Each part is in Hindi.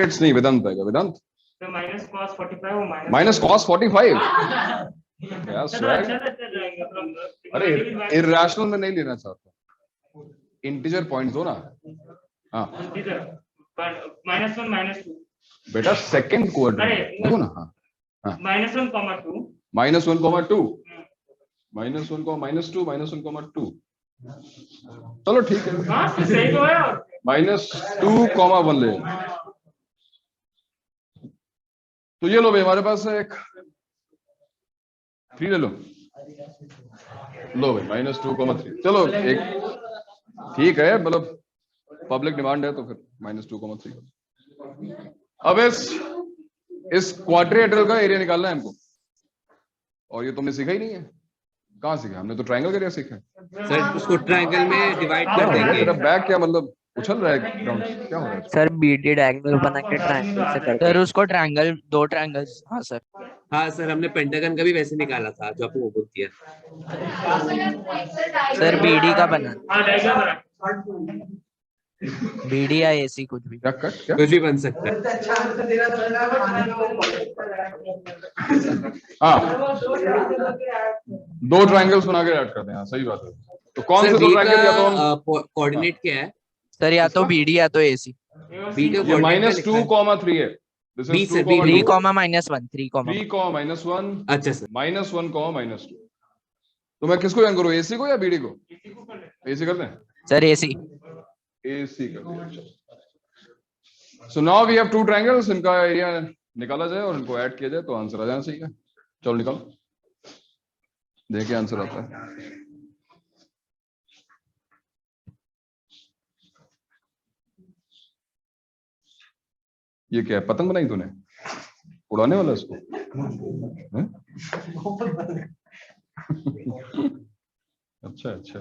नहीं, वेदांत आएगा। वेदांत तो माइनस कॉस 45 और माइनस कॉस 45 क्या स्वैग। अरे इरैशनल में नहीं लेना चाहता, इंटीजर पॉइंट दो ना। हाँ -1 -2 बेटा सेकंड कोऑर्डिनेट देखो ना। हाँ हाँ -1, -1, -2 -1, -2 चलो ठीक है। सही तो है। -2, 1 ले। तो ये लो भाई, हमारे पास एक 3 ले लो भाई, -2, 3। चलो एक ठीक है, मतलब पब्लिक डिमांड है तो फिर -2, 3। अब इस क्वाड्रिलेटरल का एरिया निकालना है हमको, और ये तुमने सीखा ही नहीं है। कहाँ सीखा? हमने तो ट्रायंगल का एरिया सीखा है। सर उसको ट्रायंगल में डिवाइड कर देंगे। तेरा बैग क्या मतलब उछल रहा है ग्राउंड, क्या हो रहा है? सर बीडी डायगोनल बना के ट्रायंगल से कर सर उसको ट्रायंगल, 2 ट्रायंगल्स। हाँ सर। हाँ सर, हमने पेंटागन का भी वैसे निकाला था जो आपने वो बोल दिया। सर बीडी का बना, बीडी या एसी कुछ भी। क्या कट क्या कुछ भी बन सकता है। हाँ 2 ट्रायंगल्स बना के ऐड करते हैं। हाँ सही बात है। तो कौन से 2 ट्रायंगल? या तो हम कोऑर्डिनेट क्या है सर या तो बीडी या तो एसी। बी का ये -2, 3 है। This B is sir, 2, B 3, 2 -1 3, 3, -1 अच्छा सर। -1, -2। तो मैं किसको ज्वाइन करूँ, एसी को या बीडी को? एसी करते हैं। Sir AC. एसी करते हैं। So now we have 2 triangles, इनका एरिया निकाला जाए और इनको ऐड किया जाए तो आंसर आ जाना चाहिए। चलो निकालो, देखिए आंसर आता है। ये क्या है, पतंग बनाई तूने? उड़ाने वाला इसको? अच्छा अच्छा,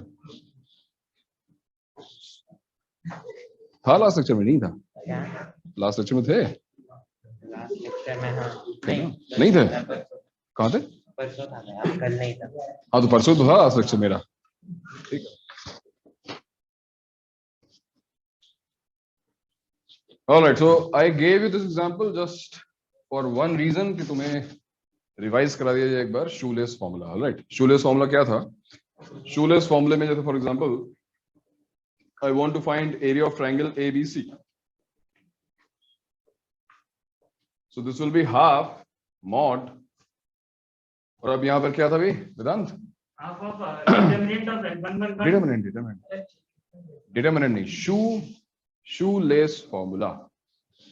था लास्ट लेक्चर में? नहीं था लास्ट लेक्चर में? थे नहीं थे? कहाँ थे? कल नहीं था। हाँ तो परसों तो था लास्ट लेक्चर मेरा। ठीक है। All right, so I gave you this example just for one reason कि तुम्हें रिवाइज करा दिया जाए एक बार shoelace formula. All right, shoelace formula क्या था? शूलेस फॉर्मूले में जैसे for example I want to find area of triangle ABC. So this will be half mod, और अब यहाँ पर क्या था भाई वेदांत? डिटरमिनेंट नहीं, शूलेस फॉर्मूला।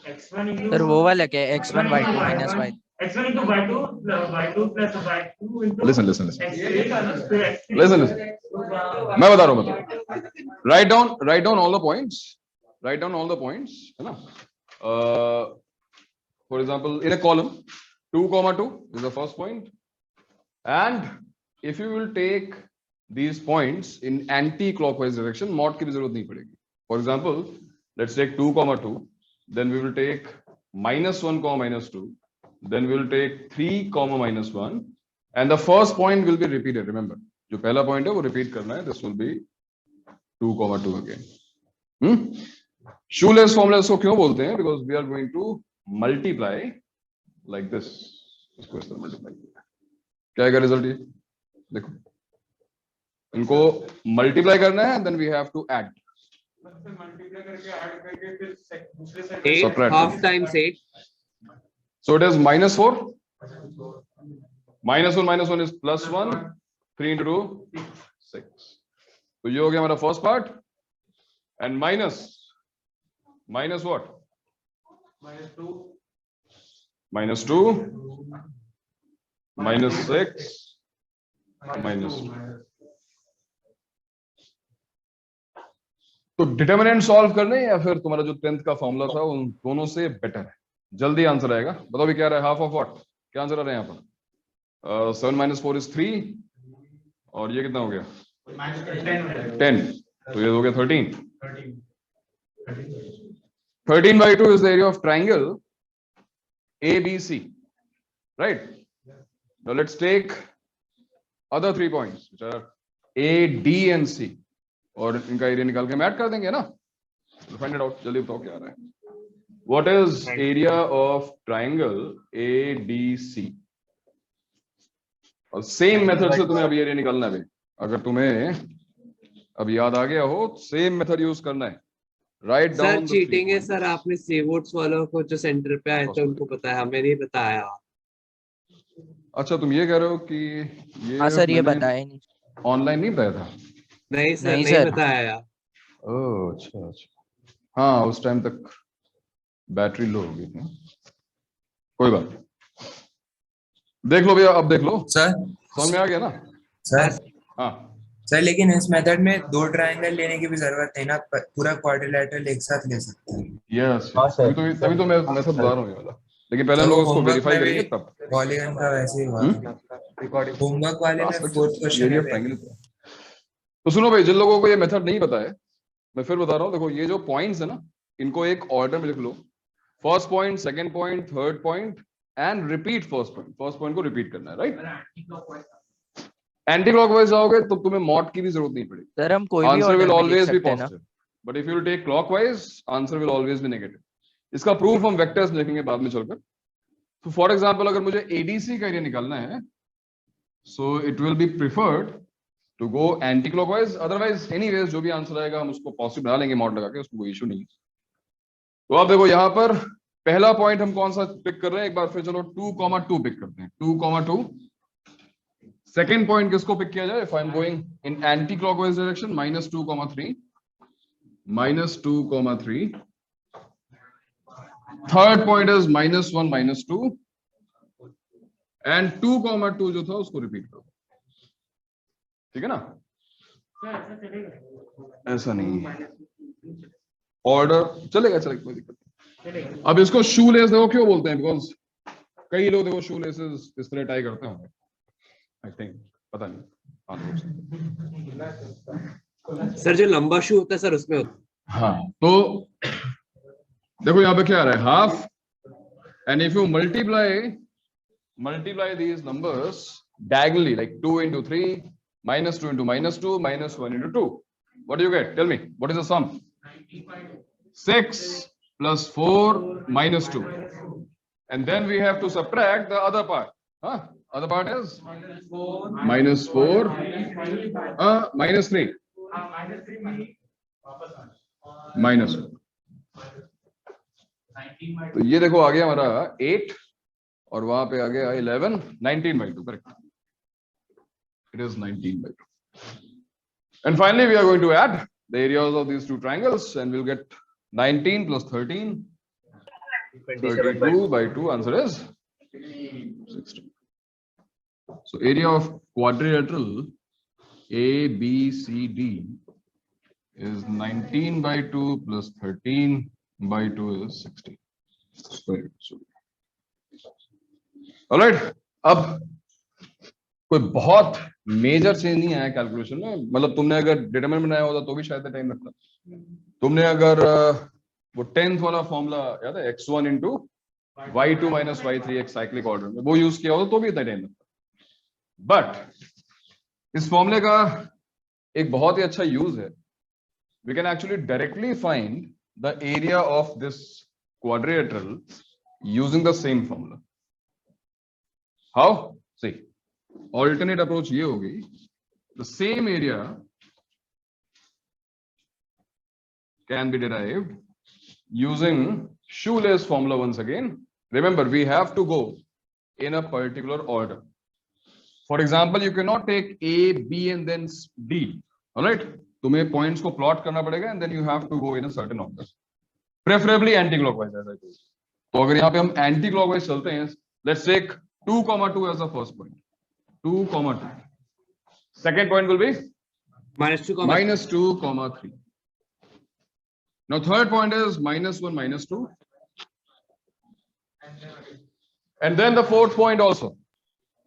सर वो वाला क्या है? x1 y2 - y। x1 into y2 plus y2 into Listen. x3 मैं बता रहा हूँ, write down all the points, है ना? For example in a column 2, 2 is the first point, and if you will take these points in anti-clockwise direction, mod की भी जरूरत नहीं पड़ेगी। For example, let's take 2, 2, then we will take -1, -2, then we will take 3, -1, and the first point will be repeated. Remember, जो पहला पॉइंट है वो रिपीट करना है। This will be 2, 2 again. Shoeless formula इसको क्यों बोलते हैं? Because we are going to multiply like this. इसको इस तरह मल्टीप्लाई किया, क्या आएगा रिजल्ट? ये देखो, इनको मल्टीप्लाई करना है, then we have to add. Multiply करके ऐड करके फिर दूसरे से 8 half times 8. So it is -4. -1 is +1. 3 into 2 6. तो ये हो गया हमारा first part. And minus what? -2 -6 -2। तो डिटरमिनेंट सॉल्व करने या फिर तुम्हारा जो 10th का फॉर्मूला था उन दोनों से बेटर है, जल्दी आंसर आएगा। बताओ भी क्या रहा है? Half of what? क्या आंसर आ रहा है यहाँ पर? 7 - 4 is 3, और ये कितना हो गया? 10, तो ये हो गया 13। 13/2 is the area of triangle ABC, right? Now let's take other 3 points which are A, D and C, और इनका एरिया निकाल के हम ऐड कर देंगे ना। फाइंड इट आउट, जल्दी बताओ क्या आ रहा है। What is area of triangle ADC? और सेम मेथड से तुम्हें अभी एरिया निकालना है। अगर तुम्हें अब याद आ गया हो, सेम मेथड यूज करना है। राइट सर डाउन चीटिंग है सर, आपने सेवोट्स वालों को जो सेंटर पे आए थे उनको पता है, हमें नहीं बताया। अच्छा, तुम ये कह रहे हो कि ये हाँ सर, ये मैंने बताया नहीं। ऑनलाइन नहीं बताया था? नहीं सर, नहीं नहीं सर। बताया। ओह अच्छा अच्छा, हाँ उस टाइम तक बैटरी लो हो गई थी। कोई बात नहीं, देख लो भैया, अब देख लो, सर समझ में आ गया ना? सर हाँ सर लेकिन इस मेथड में दो ट्रायंगल लेने की भी जरूरत है ना, पूरा क्वाड्रिलेटरल एक साथ ले सकते हैं। यस, हाँ, सर। तभी तो मैं मेथड बता रहा हूँ ये वाला। लेकिन पहले हम तो लोग उसको homework वेरीफाई में करेंगे भी तब। पॉलीगन का वैसे ही हुआ होमवर्क वाले में फोर्थ क्वेश्चन एरिया में ट्रायंगल। तो सुनो भाई, जिन लोगों को ये मेथड नहीं पता है, मैं फिर बता रहा हूँ। देखो, ये जो पॉइंट्स है ना, इनको एक ऑर्डर में लिख लो। First point, second point, third point and repeat first point. First point को रिपीट करना है, राइट? एंटी क्लॉकवाइज जाओगे तो तुम्हें मॉड की भी जरूरत नहीं पड़ेगी। सर हम कोई भी आंसर विल ऑर्डर में लिख ऑलवेज बी सकते हैं ना? Positive, but if you take clockwise answer will always be negative. इसका प्रूफ हम वेक्टर्स लिखेंगे बाद में चलकर। तो फॉर एग्जांपल, अगर मुझे एडीसी का एरिया निकालना है, so it will be preferred to go anti clockwise. Otherwise anyways जो भी आंसर आएगा हम उसको पॉजिटिव बना लेंगे मॉड लगा के, उसको कोई इशू नहीं है। तो आप देखो यहाँ पर पहला पॉइंट हम कौन सा पिक कर रहे हैं, एक बार फिर चलो 2,2 पिक करते हैं। 2,2। सेकेंड पॉइंट किसको पिक किया जाए? If I am going in anti clockwise direction, -2,3, -2,3। Third point is -1, -2 and 2,2 जो था उसको रिपीट करो। ठीक है ना? ऐसा नहीं ऑर्डर चलेगा, कोई दिक्कत नहीं। अब इसको शू लेस देखो क्यों बोलते हैं, बिकॉज कई लोग देखो शू लेसेस इस तरह टाई करते होंगे, आई थिंक, पता नहीं। सर जो लंबा शू होता है सर उसमें होता हाँ, तो देखो यहाँ पे क्या आ रहा है, half, and if you multiply these numbers diagonally, like 2 into 3, -2 into -2, -1 into 2, what do you get? Tell me, what is the sum? 6 plus 4 minus 2, and then we have to subtract the other part. Other part is -4, -3, -1. तो ये देखो आ गया हमारा 8 और वहां पे आ गया 11, 19/2, correct? It is 19/2. And finally we are going to add the areas of these two triangles and we'll get 19 plus 13, 32/2. Answer is 16. So area of quadrilateral ABCD is 19/2 plus 13/2 is 16. Alright, अब कोई बहुत मेजर चेंज नहीं आया कैलकुलेशन में। मतलब तुमने अगर डिटरमिनेंट बनाया होता तो भी शायद टाइम लगता। तुमने अगर वो 10th वाला फॉर्मूला याद है, x1 into y2 minus y3 एक साइक्लिक ऑर्डर में, वो यूज किया होता तो भी इतना टाइम लगता। बट इस फॉर्मूले का एक बहुत ही अच्छा यूज है, we can actually directly find the area of this quadrilateral using the same formula. How? See, alternate approach ये होगी, the same area can be derived using shoelace formula once again. Remember, we have to go in a particular order. For example, you cannot take A, B and then D. All right? तुम्हें points को plot करना पड़ेगा and then you have to go in a certain order. Preferably anti-clockwise, as I told you. तो अगर यहाँ पे हम anti-clockwise चलते हैं, let's take 2,2 as the first point. 2,2. Second point will be -2,3. Now third point is -1, -2. And then the fourth point also.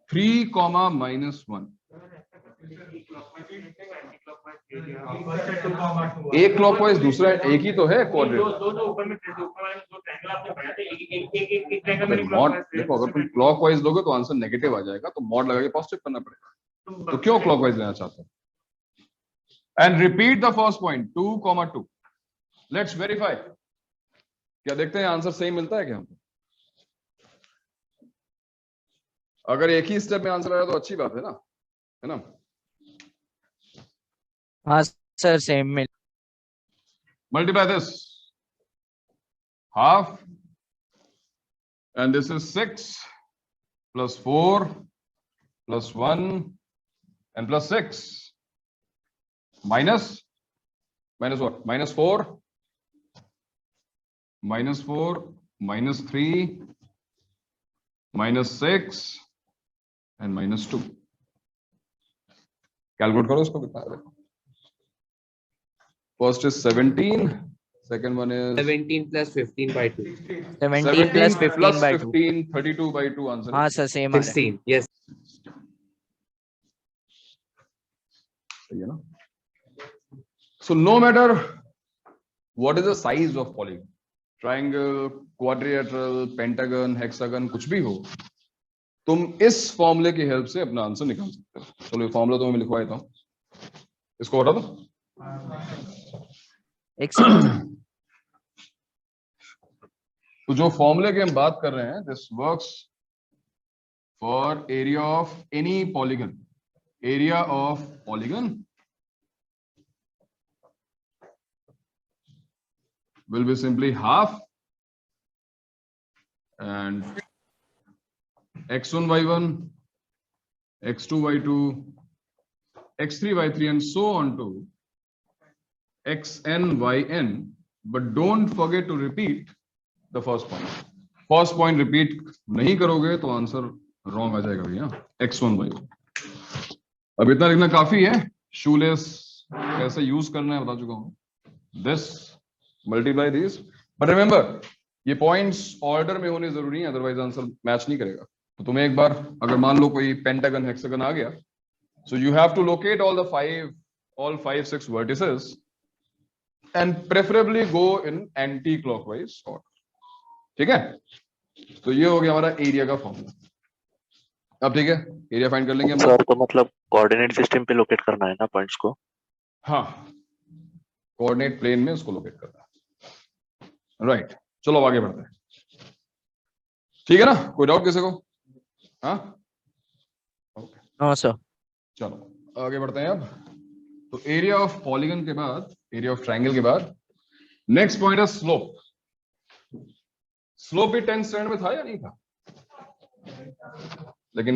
3, -1. एक क्लॉकवाइज दूसरा एक ही तो है मॉड। देखो अगर तुम क्लॉकवाइज लोगे तो आंसर नेगेटिव आ जाएगा, तो मॉड लगा के पॉजिटिव करना पड़ेगा। तो क्यों क्लॉकवाइज लेना चाहते हो? And repeat the first point 2,2. Let's verify. क्या देखते हैं आंसर सेम मिलता है क्या हमको? अगर एक ही स्टेप में आंसर आया तो अच्छी बात है ना? हाँ sir same mill Multiply this half and this is 6 plus 4 plus 1 and plus 6 minus what? Minus 4 minus 3 minus 6 and minus 2. Calculate करो इसको कितना है? First is 17, second one is 17 plus 15 by 2. 17 plus 15 plus by 2 15, 32 by 2 answer. हाँ सर सेम आ रहा है 16. Yes. सही है ना? So no matter what is the size of polygon, triangle, quadrilateral, pentagon, hexagon, कुछ भी हो, तुम इस फॉर्मूले की हेल्प से अपना आंसर निकाल सकते हो। चलो ये फॉर्मूला तो मैं लिखवा देता हूँ, इसको हटा दो। एक सेकंड तो जो फॉर्मूले की हम बात कर रहे हैं, this works for area of any polygon. Area of polygon will be simply half and x1 y1, x2 y2, x3 y3 and so on to xn yn, but don't forget to repeat the first point. First point repeat नहीं करोगे तो आंसर wrong आ जाएगा भैया। x1 y1 अब इतना लिखना काफी है। शूलेस कैसे यूज करना है बता चुका हूं। this multiply these, but remember ये पॉइंट्स ऑर्डर में होने जरूरी है, अदरवाइज आंसर मैच नहीं करेगा। तो तुम्हें एक बार अगर मान लो कोई पेंटागन हेक्सागन आ गया, so you have to locate all 5-6 vertices and preferably go in anti-clockwise order। ठीक है, तो ये हो गया हमारा एरिया का फॉर्मूला। अब ठीक है, एरिया फाइंड कर लेंगे हम। सर तो मतलब कोऑर्डिनेट सिस्टम पे लोकेट करना है ना पॉइंट्स को? हाँ, कोऑर्डिनेट प्लेन में उसको लोकेट करना है। राइट, चलो अब आगे बढ़ते हैं। ठीक है ना, कोई डाउट किसी को? हाँ ओके, नो सर चलो आगे बढ़ते हैं अब। तो एरिया ऑफ पॉलीगन के बाद, एरिया ऑफ ट्रायंगल के बाद नेक्स्ट पॉइंट है स्लोप। स्लोप भी 10th स्टैंडर्ड में था या नहीं था? लेकिन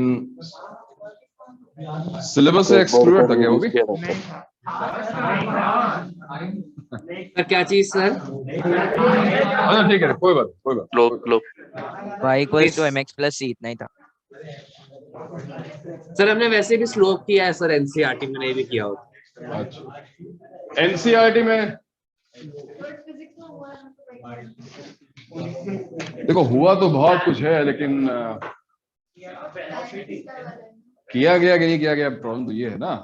सिलेबस से एक्सक्लूडेड था क्या वो भी? सर क्या चीज सर? अच्छा ठीक है, कोई बात slope y equals to mx plus c इतना ही था सर हमने वैसे भी स्लोप किया है सर, एनसीईआरटी में नहीं भी किया होता। अच्छा, एनसीईआरटी में देखो हुआ तो बहुत कुछ है, लेकिन किया गया कि नहीं किया गया, प्रॉब्लम तो ये है ना।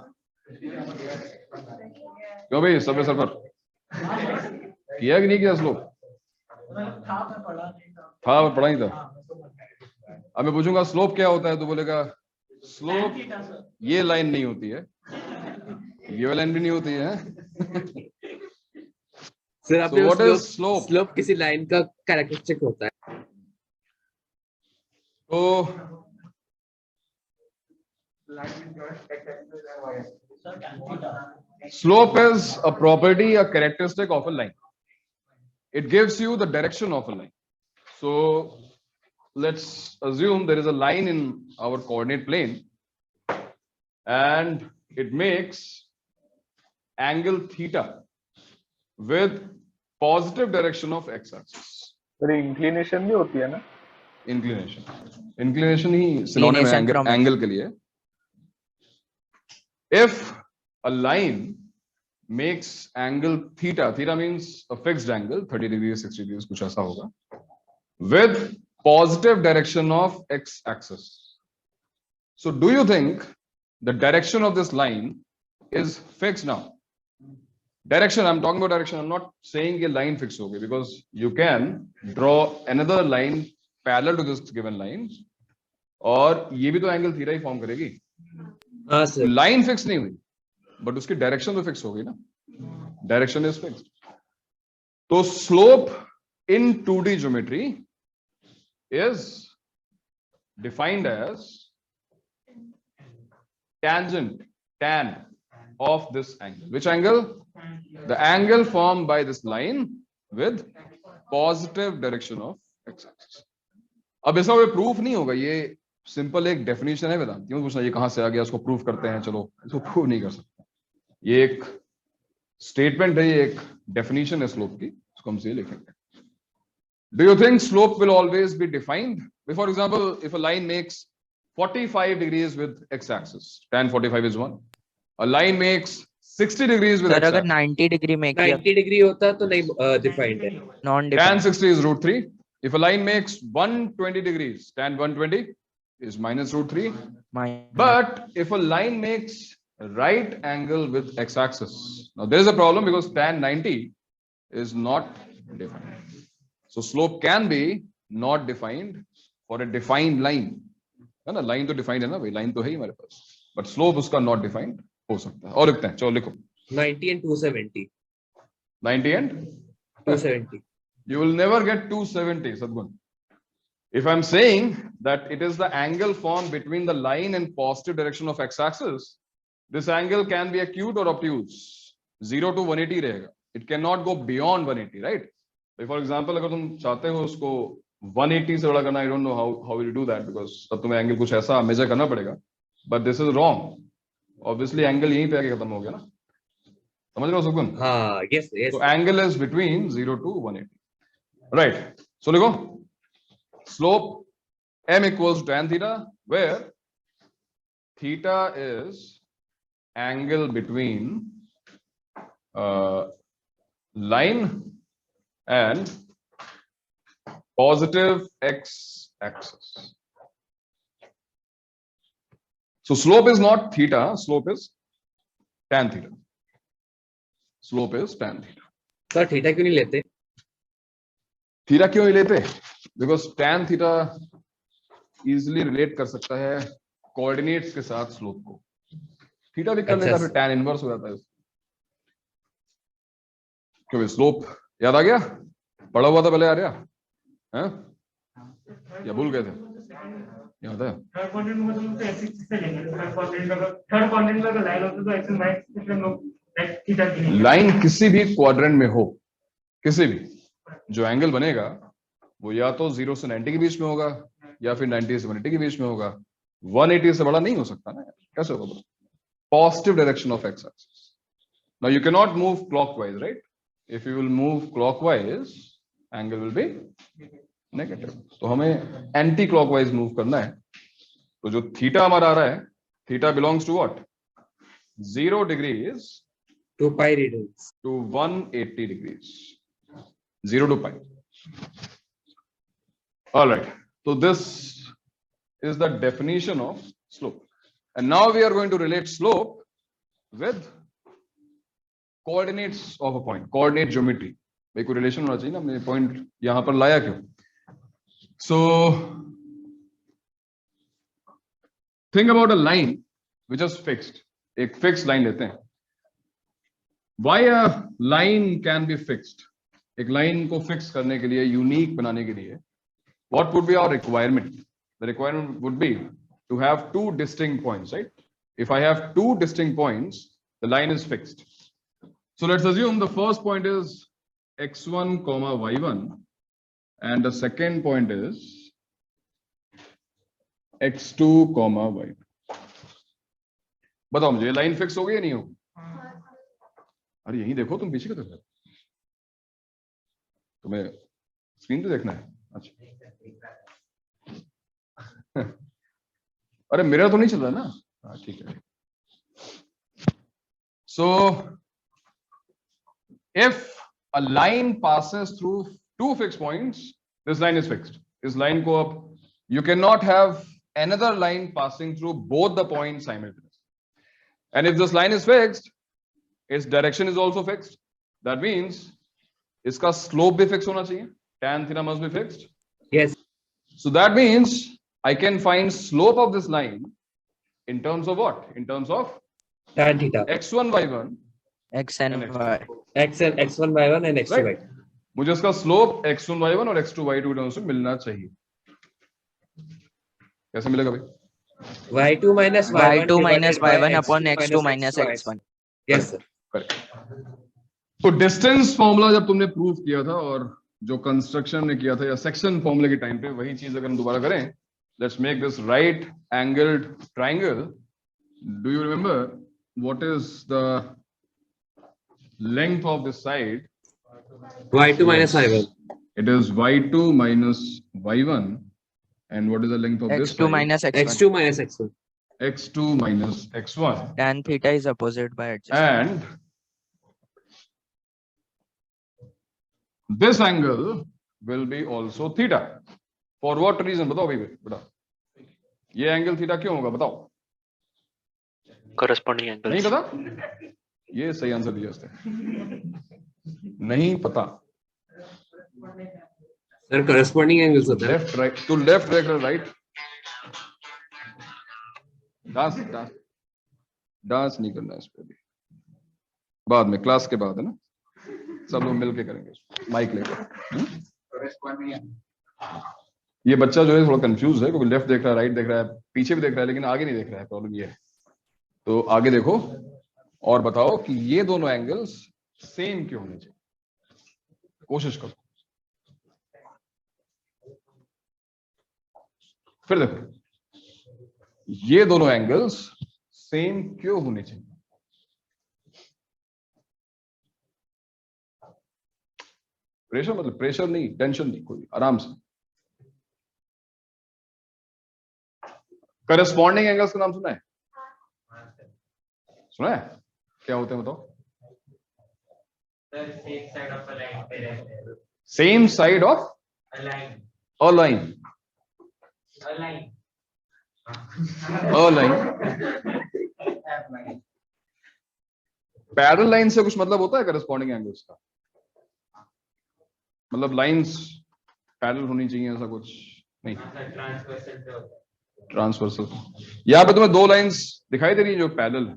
क्यों भाई सब सर पर किया कि नहीं किया स्लोप? था, पढ़ा ही था। अब मैं पूछूंगा स्लोप क्या होता है तो बोलेगा स्लोप ये लाइन नहीं होती है, ये लाइन भी नहीं होती है। सर आपने what is slope? स्लोप किसी लाइन का कैरेक्टरिस्टिक होता है। तो slope is a property, a characteristic of a line. It gives you the direction of a line. So let's assume there is a line in our coordinate plane and it makes angle theta with positive direction of x-axis. Inclination भी होती है ना? Inclination ही synonym है angle के लिए। If a line makes angle theta, theta means a fixed angle, 30 degrees, 60 degrees, कुछ ऐसा होगा, with positive direction of x-axis. So do you think the direction of this line is fixed now? Direction, I'm talking about direction. I'm not saying a line fixed होगी, because you can draw another line parallel to this given line, और ये भी तो angle theta ही form करेगी। हाँ सर, लाइन फिक्स नहीं हुई, बट उसकी डायरेक्शन तो फिक्स हो गई ना। Direction is fixed. तो slope in 2D geometry is defined as tangent, tan of this angle. Which angle? The angle formed by this line with positive direction of x-axis. अब इसका कोई प्रूफ नहीं होगा, ये सिंपल एक डेफिनेशन है वेदांत। क्यों पूछना ये कहां से आ गया, उसको प्रूफ करते हैं, चलो इसको प्रूव नहीं कर सकते। ये एक स्टेटमेंट है, ये एक डेफिनेशन है स्लोप की, उसको हम से लिखेंगे। Do you think slope will always be defined? For example, if a line makes 45 degrees with x-axis, tan 45 is 1. A line makes 60 degrees with sir अगर x-axis. 90 डिग्री में किया 90 डिग्री होता तो नहीं डिफाइंड है। Non Tan defined 60 is root 3. If a line makes 120 degrees, tan 120 is minus root 3. But if a line makes right angle with x-axis, now there is a problem because tan 90 is not defined. So slope can be not defined for a defined line. है ना, line तो defined है ना भाई, line तो है ही हमारे पास, but slope उसका not defined हो सकता है। और लिखते हैं, चलो लिखो 90 and 270 90 and 270 you will never get 270, Sadgun. If I'm saying that it is the angle formed between the line and positive direction of x-axis, this angle can be acute or obtuse. 0 to 180 रहेगा. It cannot go beyond 180, right? For example, अगर तुम चाहते हो उसको 180 से बड़ा करना, I don't know how will you do that because तब तुम्हें एंगल कुछ ऐसा मेजर करना पड़ेगा, but this is wrong. Obviously angle यहीं पे आके खत्म हो गया ना, समझ रहे हो सुकुन? हाँ, yes yes। So angle is between 0 to 180, right? So देखो slope m equals tan theta, where theta is angle between line and positive x-axis. So slope is not theta, slope is tan theta. Slope is tan theta. Sir theta क्यों नहीं लेते? थीटा क्यों नहीं लेते? Because tan theta easily relate कर सकता है कोऑर्डिनेट्स के साथ स्लोप को। थीटा भी कर लेता है, फिर tan इनवर्स हो जाता है। क्यों स्लोप याद आ गया? पढ़ा हुआ था पहले आ रहा है? या भूल गए थे? याद है? थर्ड क्वाड्रेंट में मतलब तो ऐसे से लेंगे। थर्ड क्वाड्रेंट का लाइन होता तो एक्स माइनस इसमें लोग थीटा की नहीं। लाइन किसी भी क्वाड्रेंट में हो, किसी भी, जो एंगल बनेगा वो या तो 0 से 90 के बीच में होगा या फिर 90 से 180 के बीच में होगा। 180 से बड़ा नहीं हो सकता ना, कैसे होगा? Positive direction of x axis. Now you can not move clockwise, right? If you will move clockwise, angle will be negative. तो हमें एंटी क्लॉकवाइज मूव करना है। तो जो थीटा हमारा आ रहा है, theta belongs to what? 0 degrees to pi radians to 180 degrees. 0 to pi. All right. So this is the definition of slope. And now we are going to relate slope with coordinates of a point, coordinate geometry. भाई कोई रिलेशन होना चाहिए ना, मैंने पॉइंट यहां पर लाया क्यों? So think about a line which is fixed. एक fixed line लेते हैं. Why a line can be fixed? एक लाइन को फिक्स करने के लिए, यूनिक बनाने के लिए, what would be our requirement? The requirement would be to have two distinct points, right? If I have two distinct points, the line is fixed. So let's assume the first point is x1 comma y1 and the second point is x2 comma y2. बताओ मुझे लाइन फिक्स हो गई या नहीं हो? अरे यही देखो, तुम पीछे का तरफ, तुम्हें स्क्रीन पे देखना है। अच्छा अरे मेरा तो नहीं चल रहा ना, हाँ ठीक है। So if a line passes through two fixed points, this line is fixed. This line को अब you cannot have another line passing through both the points simultaneously. And if this line is fixed, its direction is also fixed. That means इसका slope भी fixed होना चाहिए. Tan theta must be fixed. yes। So that means I can find slope of this line in terms of what? In terms of tan theta x1 y1 x and and y. x1 y1 and x2 Right. y2। मुझे इसका स्लोप x1 y1 और x2 y2 के टर्म्स में मिलना चाहिए। कैसे मिलेगा भाई? y2 minus y2 minus divided by y1 upon x2 x2 minus x1. Yes, sir. Correct. तो डिस्टेंस फॉर्मूला जब तुमने प्रूव किया था और जो कंस्ट्रक्शन ने किया था या सेक्शन फॉर्मूले के टाइम पे, वही चीज अगर हम दोबारा करें, let's make this right angled triangle. Do you remember what is the length of this side? y2 minus y1. It is y2 minus y1, and what is the length of this x2 side? minus x1. x2 minus x1. x2 minus x1, Tan theta is opposite by adjacent. and this angle will be also theta. For what reason? बताओ भाई बताओ, ये एंगल थीटा क्यों होगा बताओ? करस्पॉन्डिंग नहीं एंगल। पता? ये सही आंसर दिया उसने, नहीं पता। Sir, corresponding angles होता है। Left right to left right, dance dance dance नहीं करना इस पे भी, बाद में क्लास के बाद है ना, सब लोग मिलके करेंगे, माइक लेकर। ये बच्चा जो है थोड़ा कंफ्यूज है क्योंकि लेफ्ट देख रहा है, राइट देख रहा है, पीछे भी देख रहा है, लेकिन आगे नहीं देख रहा है। प्रॉब्लम ये है। तो आगे देखो और बताओ कि ये दोनों एंगल्स सेम क्यों होने चाहिए, कोशिश करो। फिर देखो ये दोनों एंगल्स सेम क्यों होने चाहिए? प्रेशर मतलब प्रेशर नहीं, टेंशन नहीं, कोई आराम से। करस्पॉन्डिंग एंगल्स का नाम सुना है? सुना है? क्या होते हैं बताओ? Same side of a line, parallel line से कुछ मतलब होता है करस्पॉन्डिंग एंगल्स का? मतलब लाइंस पैरेलल होनी चाहिए ऐसा कुछ नहीं। ट्रांसवर्सल। यहाँ पे तुम्हें दो लाइंस दिखाई दे रही है जो पैरेलल है।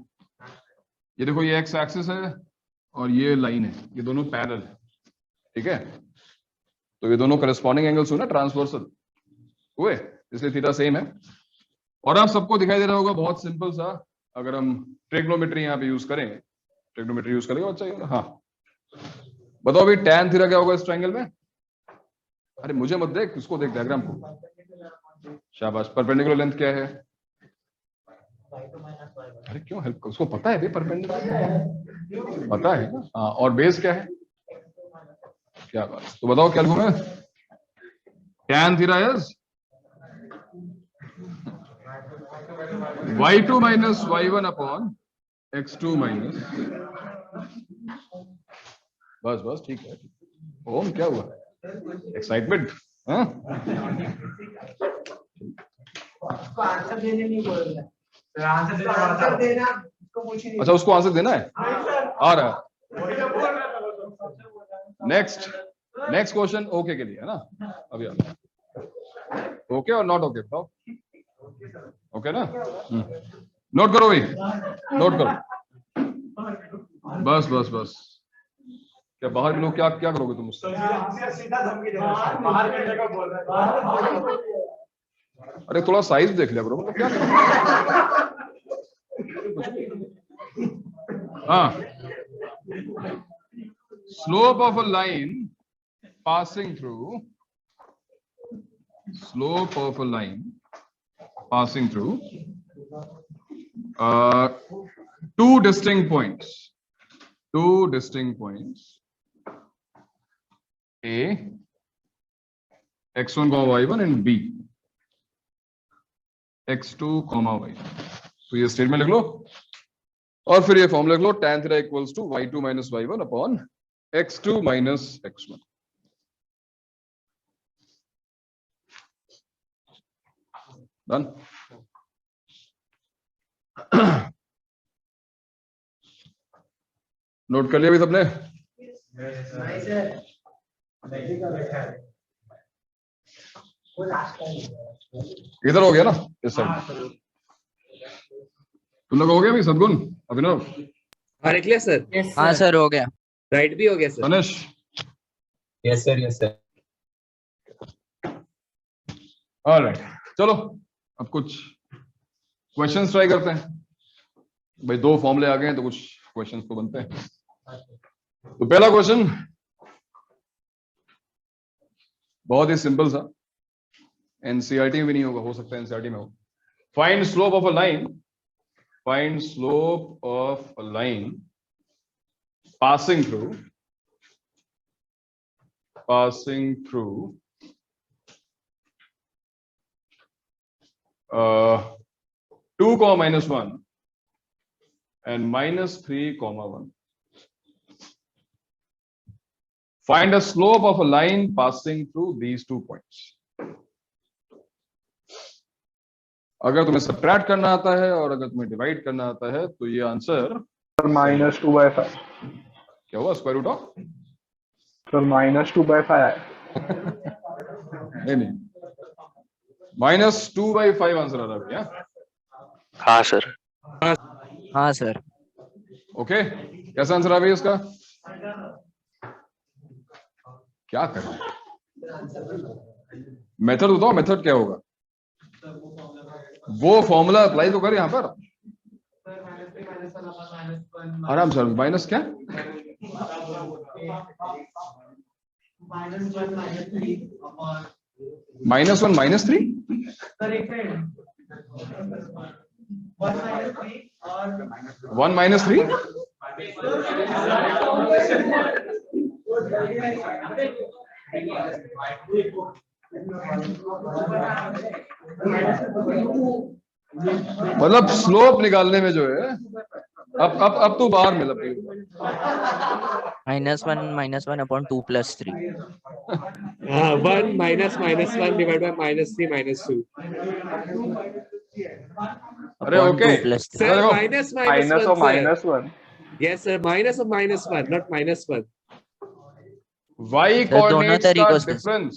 ये देखो ये एक्स एक्सिस है और ये लाइन है, ये दोनों पैरेलल है, ठीक है? तो ये दोनों करस्पॉन्डिंग एंगल्स हुए ना, ट्रांसवर्सल हुए, इसलिए थीटा सेम है। और आप सबको दिखाई दे रहा होगा बहुत सिंपल सा, अगर हम ट्रिग्नोमेट्री यहाँ पे यूज करें, ट्रिग्नोमेट्री यूज करेंगे अच्छा ये, हाँ बताओ भाई tan थीटा क्या होगा इस ट्रायंगल में? अरे मुझे मत देख, उसको देख, डायग्राम को। शाबाश। परपेंडिकुलर लेंथ क्या है? अरे क्यों हेल्प कर, उसको पता है भाई परपेंडिकुलर पता है ना। हाँ, और बेस क्या है? क्या बात, तो बताओ क्या लिखूंगा? tan theta is y2 minus y1 upon x2 minus, बस बस ठीक है। ओम क्या हुआ? एक्साइटमेंट? अच्छा उसको आंसर देना है, आ रहा है। नेक्स्ट क्वेश्चन ओके के लिए है ना? अभी ओके और नॉट ओके बताओ। ओके ना? नोट करो भाई, नोट करो। बस बस बस। क्या बाहर के लोग क्या क्या करोगे तुम उससे? अरे थोड़ा साइज देख लिया करो, मतलब क्या हाँ। Slope of a line passing through, slope of a line passing through two distinct points A, x1 comma y1 and B, x2 comma y। तो ये स्टेटमेंट लिख लो और फिर ये फॉर्मूला लिख लो, tan theta equals to y2 minus y1 upon x2 minus x1। Done. Note कर लिया अभी सबने? इधर हो गया ना, इस साइड तुम लोग हो गया अभी? सदगुण, अभिनव, हमारे क्लियर सर? हाँ सर हो गया। राइट भी हो गया sir. Tanish, yes sir, yes sir. Alright, चलो अब कुछ क्वेश्चंस ट्राई करते हैं। भाई 2 फॉर्मूले आ गए हैं तो कुछ क्वेश्चंस तो बनते हैं। तो पहला क्वेश्चन बहुत ही सिंपल सा, एनसीईआरटी में भी नहीं होगा, हो सकता है एनसीईआरटी में हो। Find slope of a line, find slope of a line passing through 2, -1 and -3, 1. Find a slope of a line passing through these 2 points. अगर तुम्हें सब्ट्रैक्ट करना आता है और अगर तुम्हें डिवाइड करना आता है तो ये आंसर -2/5। क्या हुआ, स्क्वायर रूट ऑफ सर -2/5 नहीं, -2/5 आंसर आ रहा है क्या? हाँ सर। हाँ सर। ओके, कैसा आंसर आ रहा है इसका? क्या करना है? मेथड बताओ, मेथड क्या होगा? वो फॉर्मूला अप्लाई तो कर यहाँ पर आराम से। माइनस क्या? -1 -3 1 -3 मतलब स्लोप निकालने में जो है, अब तो बाहर मिला -1 + 2 + 3। 1 - -1 divided by -3 -2. अरे ओके, Sir, देखो minus माइनस और -1 sir. -1। Yes sir, minus of -1, not -1. y दोनों कोऑर्डिनेट्स का तरीकों से। डिफरेंस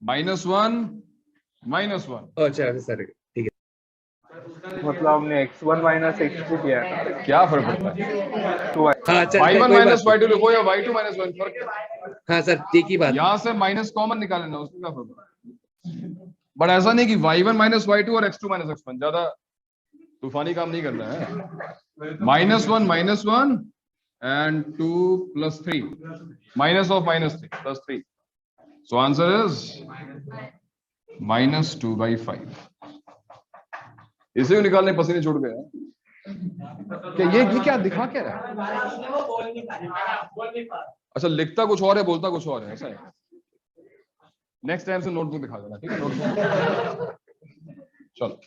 -1 -1। अच्छा सर, ठीक है। मतलब हमने x1 - x2 किया है ना। क्या फर्क पड़ता है? 2 हाँ चल y1 कोई बात -y2 लिखो या y2 -1, फर्क क्या? नहीं। हाँ सर, ठीक ही बात। यहां से माइनस कॉमन निकाल लेना, उसमें क्या फर्क है? बट ऐसा नहीं कि y1 - y2 और x2 - x1, ज्यादा तूफानी काम नहीं करना है। -1 -1 and 2 + 3, minus of -3 + 3. So answer is -2/5. इसे भी निकालने पसीने छूट गए क्या? ये क्या दिखा क्या रहा है? अच्छा, लिखता कुछ और है, बोलता कुछ और है, ऐसा है। नेक्स्ट टाइम से नोटबुक दिखा देना, ठीक है? नोटबुक चलो।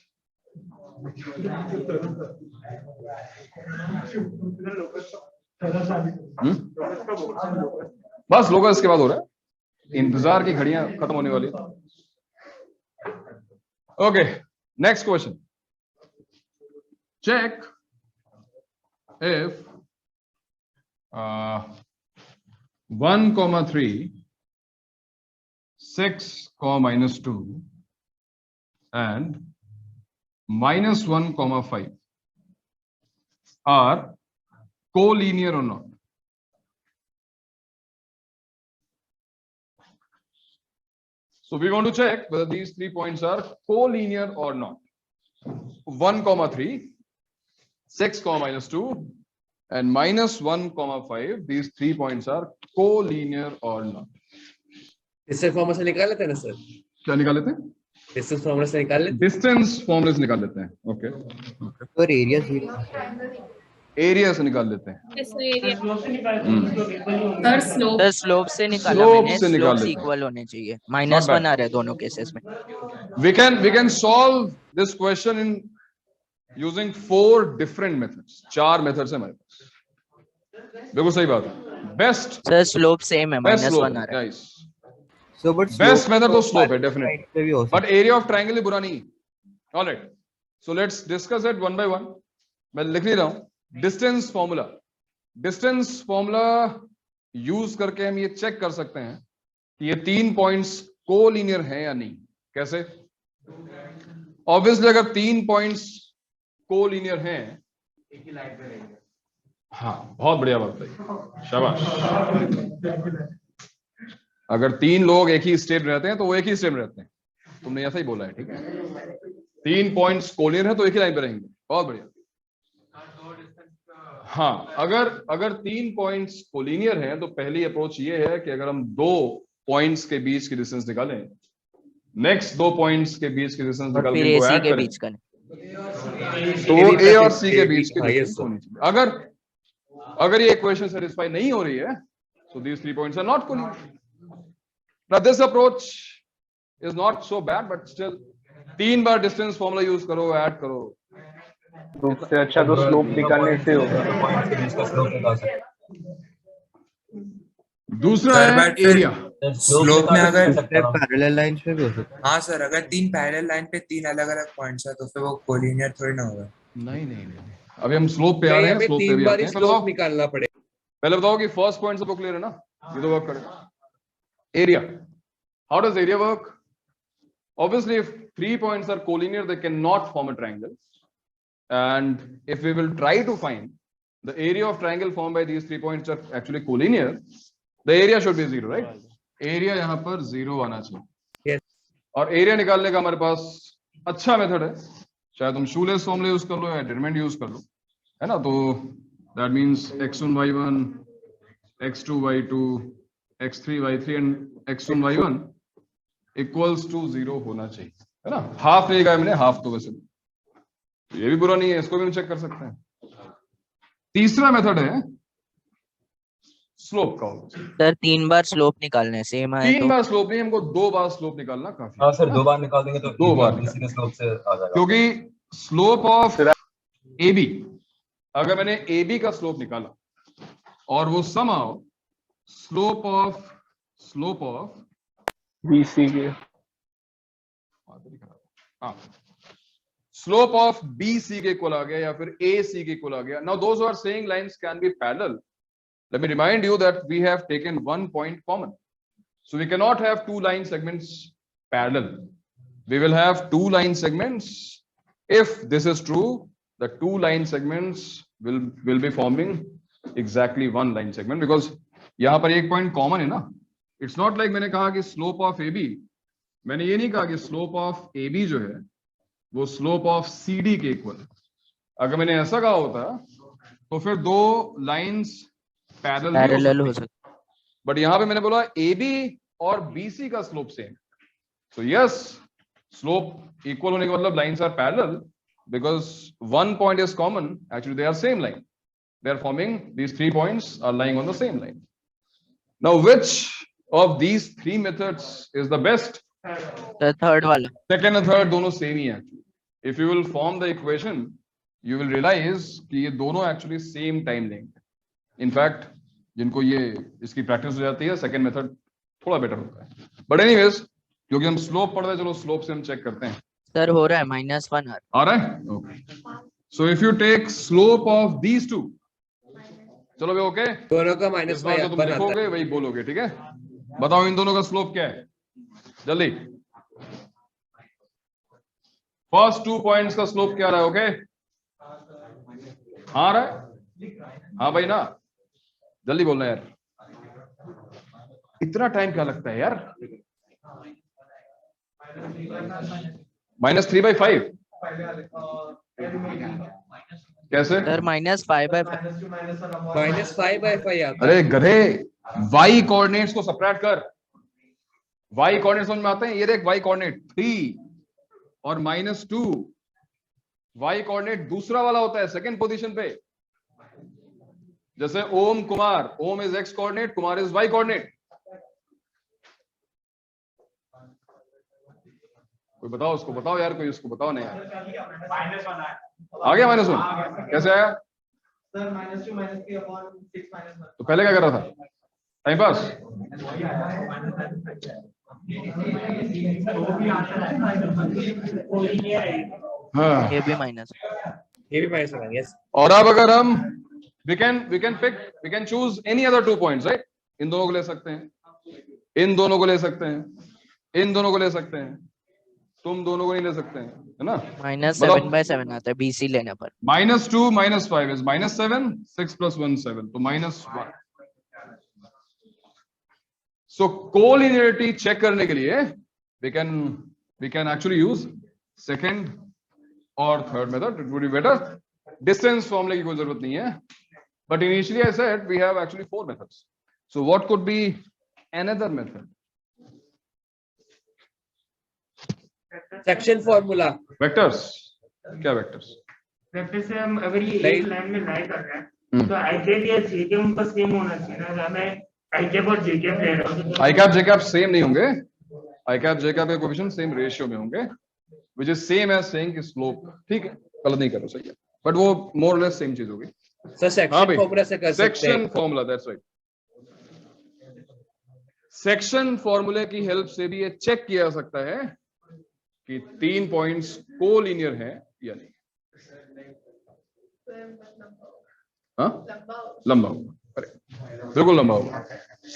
बस लोकस के बाद हो रहा है, इंतजार की घड़ियां खत्म होने वाली। Okay, next question. Check if 1,3, 6, -2 and -1,5 are collinear or not. So we want to check whether these 3 points are collinear or not. 1,3, 6, -2 and -1,5, these 3 points are collinear or not. Distance formula से निकाल लेते हैं ना सर? क्या निकाल लेते हैं? डिस्टेंस फॉर्मूला से निकाल लेते डिस्टेंस फॉर्मूला से निकाल लेते हैं। ओके, और एरिया एरिया से निकाल लेते हैं। सर स्लोप से निकाला Slope मैंने, से निकाल स्लोप्स लेते हैं। इक्वल होने चाहिए। bad. -1 आ रहा है दोनों केसेस में। We can solve this question in using 4 different methods. 4 methods है हमारे पास। बिल्कुल सही बात है। बेस्ट सर स्लोप सेम है, बेस्ट -1 स्लोप आ रहा है। Nice. So but best method तो स्लोप है डेफिनेटली, पे भी हो बट एरिया ऑफ ट्रायंगल ही बुरा नहीं है। Alright, so let's discuss it one by one. मैं लिख नहीं रहा हूं। डिस्टेंस फॉर्मूला यूज करके हम ये चेक कर सकते हैं कि ये 3 पॉइंट्स कोलिनियर हैं या नहीं। कैसे? ऑब्वियसली अगर 3 पॉइंट्स कोलिनियर हैं, हाँ बहुत बढ़िया बात है, शाबाश। अगर तीन लोग एक ही स्टेट रहते हैं तो वो एक ही स्टेट में रहते हैं, तुमने ऐसा ही बोला है, ठीक है। 3 पॉइंट्स कोलिनियर है तो एक ही लाइन पे रहेंगे, बहुत बढ़िया। हाँ, अगर 3 पॉइंट्स कोलिनियर हैं तो पहली अप्रोच ये है कि अगर हम 2 पॉइंट्स के बीच की डिस्टेंस निकालें, नेक्स्ट 2 पॉइंट्स के बीच की डिस्टेंस और निकाल फिर के इनको AC ऐड के करें बीच का तो वो A और C के AB बीच की डिस्टेंस होनी चाहिए। अगर ये इक्वेशन सेटिस्फाई नहीं हो रही है, so these 3 points are not collinear. Now this approach is not so bad, but still 3 bar distance formula use करो, ऐड करो। तो उससे अच्छा तो स्लोप निकालने से होगा। दूसरा सर, है but फिर एरिया। स्लोप में अगर पैरेलल लाइंस पे भी हो सकता है। हाँ सर, अगर 3 पैरेलल लाइन पे 3 अलग अलग पॉइंट्स है तो फिर वो कोलिनियर थोड़ी ना होगा। नहीं, अभी हम स्लोप पे आ रहे हैं, हमें स्लोप पे 3 भी बार आते ही हैं। स्लोप निकालना पड़ेगा। पहले बताओ कि फर्स्ट पॉइंट सबको क्लियर है ना, ये तो वर्क करेगा। Area, how does area work? Obviously, if 3 points are collinear, they cannot form a triangle. And if we will try to find the area of triangle formed by these 3 points are actually collinear, the area should be 0, right? Area यहाँ पर 0 आना चाहिए। Yes. और एरिया निकालने का हमारे पास अच्छा मेथड है, चाहे तुम शूलेस फॉर्मूला यूज कर लो या डिटरमिनेंट यूज कर लो, है ना। तो that means x1 y1, x2 y2, x3 y3 and x1 y1 equals to 0 होना चाहिए, है ना। हाफ नहीं कहा मैंने, हाफ तो वैसे ये भी बुरा नहीं है, इसको भी हम चेक कर सकते हैं। तीसरा मेथड है स्लोप का। सर 3 बार स्लोप निकालने सेम है 3 तो बार स्लोप नहीं, हमको 2 बार स्लोप निकालना काफी है। हाँ सर, 2 बार निकाल देंगे तो 2 बार इसी के स्लोप से आ जाएगा। क्योंकि स्लोप ऑफ AB, अगर मैंने AB का स्लोप निकाला और वो समहाउ स्लोप ऑफ BC के स्लोप ऑफ BC के इक्वल आ गया या फिर AC के इक्वल आ गया। Now those are saying lines can be parallel. Let me remind you that we have taken 1 point common, so we cannot have 2 line segments parallel. We will have 2 line segments. If this is true, the 2 line segments will be forming exactly 1 line segment, because यहाँ पर एक point common है ना। It's not like मैंने कहा कि slope of AB, मैंने ये नहीं कहा कि slope of AB जो है वो slope of CD के इक्वल है। अगर मैंने ऐसा कहा होता तो फिर 2 lines पैरेलल हो सकता, बट यहां पे मैंने बोला AB और BC का slope same. So yes, slope equal होने का मतलब lines are parallel, because 1 point is common, actually they are same line, they are forming, these 3 points are lying on the same line. Now which of these 3 methods is the best? The third वाला। सेकंड और थर्ड दोनों सेम ही है actually. If you will form the equation, you will realize कि ये दोनों एक्चुअली सेम टाइम लेंगे। इनफैक्ट जिनको ये इसकी प्रैक्टिस हो जाती है, सेकंड मेथड थोड़ा बेटर होता है। बट एनीवेज, क्योंकि हम स्लोप पढ़ रहे हैं, चलो स्लोप से हम चेक करते हैं। सर हो रहा है -1 आ रहा है, okay. So if you take slope of these 2, चलो भाई ओके, दोनों का इस बार जो तुम लिखोगे वही बोलोगे, ठीक है। बताओ इन दोनों का स्लोप क्या है, जल्दी। फर्स्ट 2 पॉइंट्स का स्लोप क्या रहा है? ओके, हाँ रहा है, हाँ भाई ना, जल्दी बोलना यार, इतना टाइम क्या लगता है यार। -3/5 कैसे? सर -5/5 -5/5 आता है। अरे गधे, y कोऑर्डिनेट्स को सबट्रैक्ट कर। y कोऑर्डिनेट समझ में आते हैं? ये देख, y कोऑर्डिनेट 3 और -2, y कोऑर्डिनेट दूसरा वाला होता है सेकंड पोजीशन पे। जैसे Om Kumar, Om is x coordinate, Kumar is y coordinate. कोई बताओ, उसको बताओ यार, कोई उसको बताओ ना यार। आ गया -1? कैसे आया? तो पहले क्या कर रहा था? Time pass? हाँ, ये भी माइनस। यस। और अब अगर हम we can choose any other 2 points, right? इन दोनों को ले सकते हैं, इन दोनों को ले सकते हैं, इन दोनों को ले सकते हैं, तुम दोनों को नहीं ले सकते हैं, है ना। -7/7 आता है BC लेने पर। -2 -5 is -7, 6 + 1 7, तो -1। सो कोलिनियरिटी चेक करने के लिए we can actually use second और third method. It would be better. Distance फॉर्मूले की कोई जरूरत नहीं है. But initially I said we have actually 4 methods. So what could be another method? Section formula. Vectors. क्या वेक्टर्स? वेक्टर से हम अगर ये एक लाइन में लाई कर रहे हैं तो आई कैप या जे कैप उनका सेम होना चाहिए ना. मैं आई कैप और जे कैप ले रहा हूं. I cap J cap same नहीं होंगे. आई कैप जे कैप के कोएफिशिएंट सेम रेशियो में होंगे, which is same as saying कि स्लोप. ठीक है, गलत नहीं करो, सही है, बट वो मोर और लेस सेम चीज होगी. सर सेक्शन फॉर्मूला से कर सकते हैं. Section formula, that's right. Section फॉर्मूले की हेल्प से भी ये चेक किया जा सकता है कि 3 पॉइंट्स कोलिनियर हैं या नहीं. हाँ, लंबा होगा. अरे बिल्कुल लंबा होगा.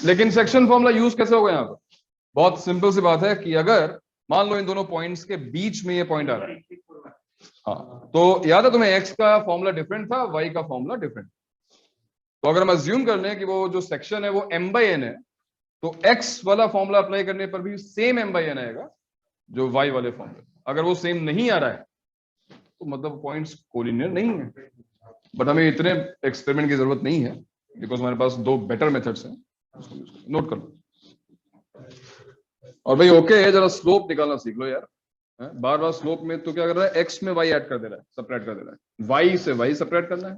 लेकिन सेक्शन फॉर्मूला यूज कैसे होगा यहाँ पर? बहुत सिंपल सी बात है कि अगर मान लो इन दोनों पॉइंट्स के बीच में ये पॉइंट आ रहा है, हाँ, तो याद है तुम्हें एक्स का फॉर्मूला डिफरेंट था, वाई का फॉर्मूला डिफरेंट. तो अगर हम अज्यूम कर लें कि वो जो सेक्शन है वो m/n है, तो एक्स वाला फॉर्मूला अप्लाई करने पर भी सेम m/n आएगा जो वाई वाले फॉर्मूले. अगर वो सेम नहीं आ रहा है तो मतलब पॉइंट्स कोलिनियर नहीं है. बट हमें इतने एक्सपेरिमेंट की जरूरत नहीं है, बिकॉज हमारे पास 2 बेटर मेथड्स हैं. नोट कर लो. और भाई ओके है, जरा स्लोप निकालना सीख लो यार. बार बार स्लोप में तो क्या कर रहा है, एक्स में वाई ऐड कर दे रहा है, सेपरेट कर दे रहा है. वाई से वाई सेपरेट करना है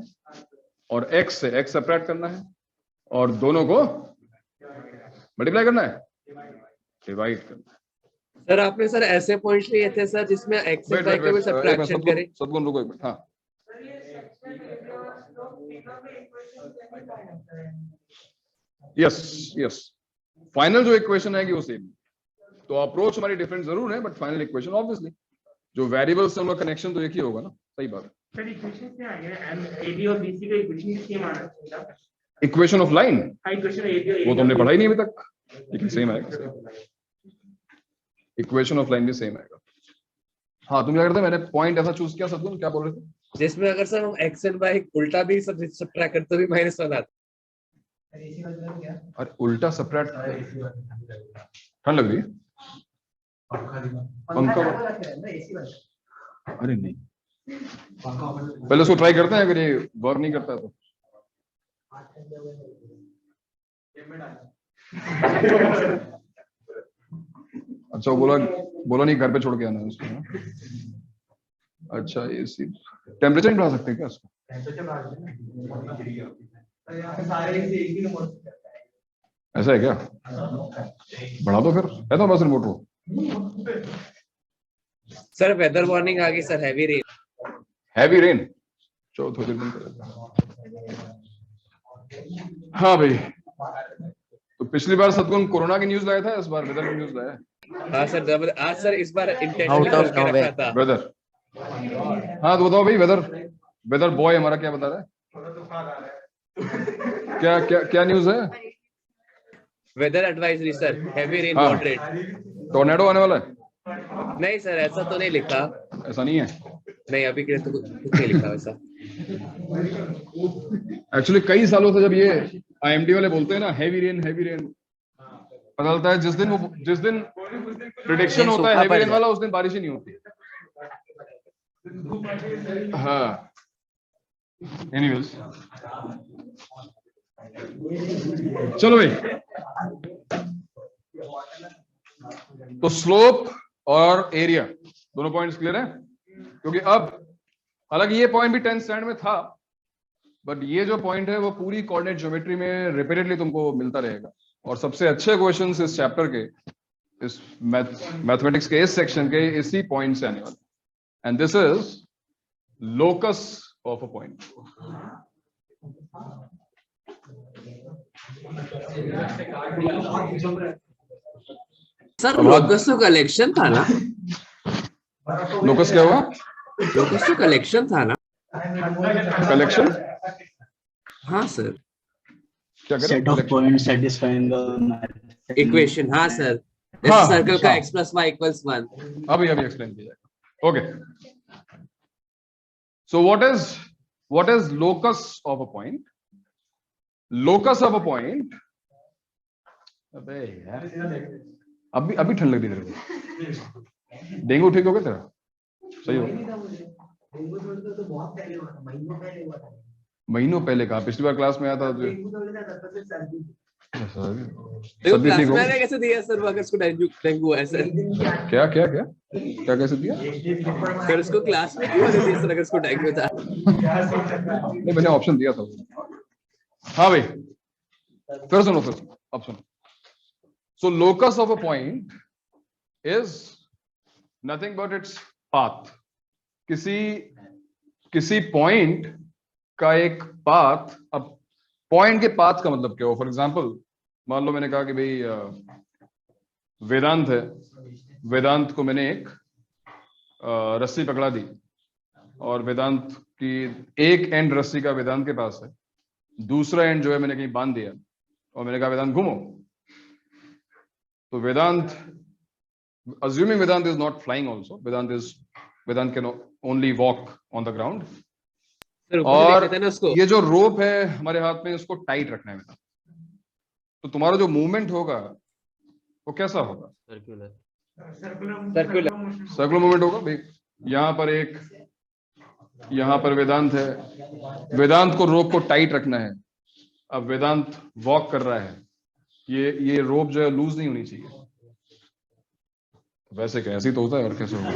और एक्स से एक्स सेपरेट करना है और दोनों को मल्टीप्लाई करना है, डिवाइड करना है. सर आपने सर ऐसे पॉइंट्स लिए थे सर जिसमें एक्स से वाई का भी सब्ट्रैक्शन करें. सबको रुको एक मिनट. हाँ, यस यस, फाइनल जो इक्वेशन है कि वो सेम. तो अप्रोच हमारी डिफरेंट जरूर है, बट फाइनल इक्वेशन ऑब्वियसली जो वेरिएबल्स से उनका कनेक्शन तो एक ही होगा ना. सही बात है. सर इक्वेशन क्या आ गया? एबी और बीसी का इक्वेशन सेम आना चाहिए. Equation of line equation AB वो तो हमने पढ़ा ही नहीं अभी तक, लेकिन सेम आएगा. इक्वेशन ऑफ लाइन भी सेम आएगा. हाँ, तुम क्या करते, मैंने पॉइंट ऐसा चूज किया. सत्गुण क्या बोल रहे थे? जिसमें अगर सर हम एक्स एंड वाई उल्टा भी सब सब्ट्रैक्ट करते तो भी -1 आता. अरे उल्टा सेपरेट, ठंड लग रही है. पंखा. अरे नहीं, पहले उसको ट्राई करते हैं, अगर ये वर्क नहीं करता है तो. अच्छा, वो बोला नहीं घर पे छोड़ के आना है उसको. अच्छा, एसी टेम्परेचर नहीं बढ़ा सकते क्या इसको? ऐसा है क्या? बढ़ा दो फिर, है तो बस रिमोट हो. सर वेदर वार्निंग आ गई sir, heavy rain. Heavy rain. चलो थोड़ी देर में. हाँ भाई, तो पिछली बार सत्गुण कोरोना की न्यूज लाया था, इस बार वेदर की न्यूज लाया है. हाँ सर, आज सर इस बार इंटेंशनली Out of करके nowhere. रखा था. वेदर. हाँ तो बताओ भाई, वेदर बॉय हमारा क्या बता रहा है? क्या क्या क्या न्यूज है? Weather advisory sir, heavy rain हाँ. मॉडरेट. टोर्नेडो आने वाला है? नहीं सर, ऐसा तो नहीं लिखा. ऐसा नहीं है. नहीं, अभी के लिए तो कुछ नहीं लिखा वैसा. एक्चुअली कई सालों से जब ये IMD वाले बोलते हैं ना हैवी रेन, पता चलता है जिस दिन प्रिडिक्शन होता है हैवी रेन वाला, उस दिन बारिश ही नहीं होती. हाँ, एनीवेज, चलो भाई. तो स्लोप और एरिया दोनों पॉइंट्स क्लियर है, क्योंकि अब हालांकि ये पॉइंट भी 10th स्टैंडर्ड में था, बट ये जो पॉइंट है वो पूरी कोऑर्डिनेट ज्योमेट्री में रिपीटेडली तुमको मिलता रहेगा. और सबसे अच्छे क्वेश्चंस इस चैप्टर के, इस मैथमेटिक्स के इस सेक्शन के इसी पॉइंट से आने वाले. And this is locus of a point. Sir locus तो कलेक्शन था ना? लोकस क्या हुआ? लोकस तो कलेक्शन था ना? कलेक्शन? हाँ सर. क्या करें? Set of points satisfying the equation. हाँ सर, हाँ, सर्कल का हाँ. x + y = 1. अभी एक्सप्लेन किया जाएगा. Okay, so what is locus of a point? Locus of a point अबे यार, अभी ठंड लग रही तेरे को? डेंगू ठीक हो गया तेरा? सही हो? महीनों पहले कहा? पिछली बार क्लास में आया था देखो सभी क्लास ठीक हो? में आने कैसे दिया सर अगर उसको डेंगू है सर? क्या क्या क्या क्या कैसे दिया? फिर उसको क्लास में क्यों आने दिया सर अगर उसको डेंगू था? नहीं, मैंने ऑप्शन दिया था। हाँ भाई, फिर सुनो अब सुनो। So locus of a point is nothing but its path. किसी पॉइंट का एक पाथ। अब पॉइंट के पाथ का मतलब क्या हो? फॉर एग्जांपल मान लो मैंने कहा कि भाई वेदांत है, वेदांत को मैंने एक रस्सी पकड़ा दी और वेदांत की एक एंड रस्सी का वेदांत के पास है, दूसरा एंड जो है मैंने कहीं बांध दिया और मैंने कहा वेदांत घूमो। तो वेदांत, assuming Vedant is not flying also, Vedant can only walk on the ground. और ये जो रोप है हमारे हाथ में, उसको टाइट रखना है वेदांत। तो तुम्हारा जो मूवमेंट होगा वो कैसा होगा? सर्कुलर मूवमेंट होगा भाई। यहाँ पर वेदांत है, वेदांत को रोप को टाइट रखना है। अब वेदांत वॉक कर रहा है, ये रोप जो है लूज नहीं होनी चाहिए। वैसे क्या ऐसे ही तो होता है, और कैसे होगा?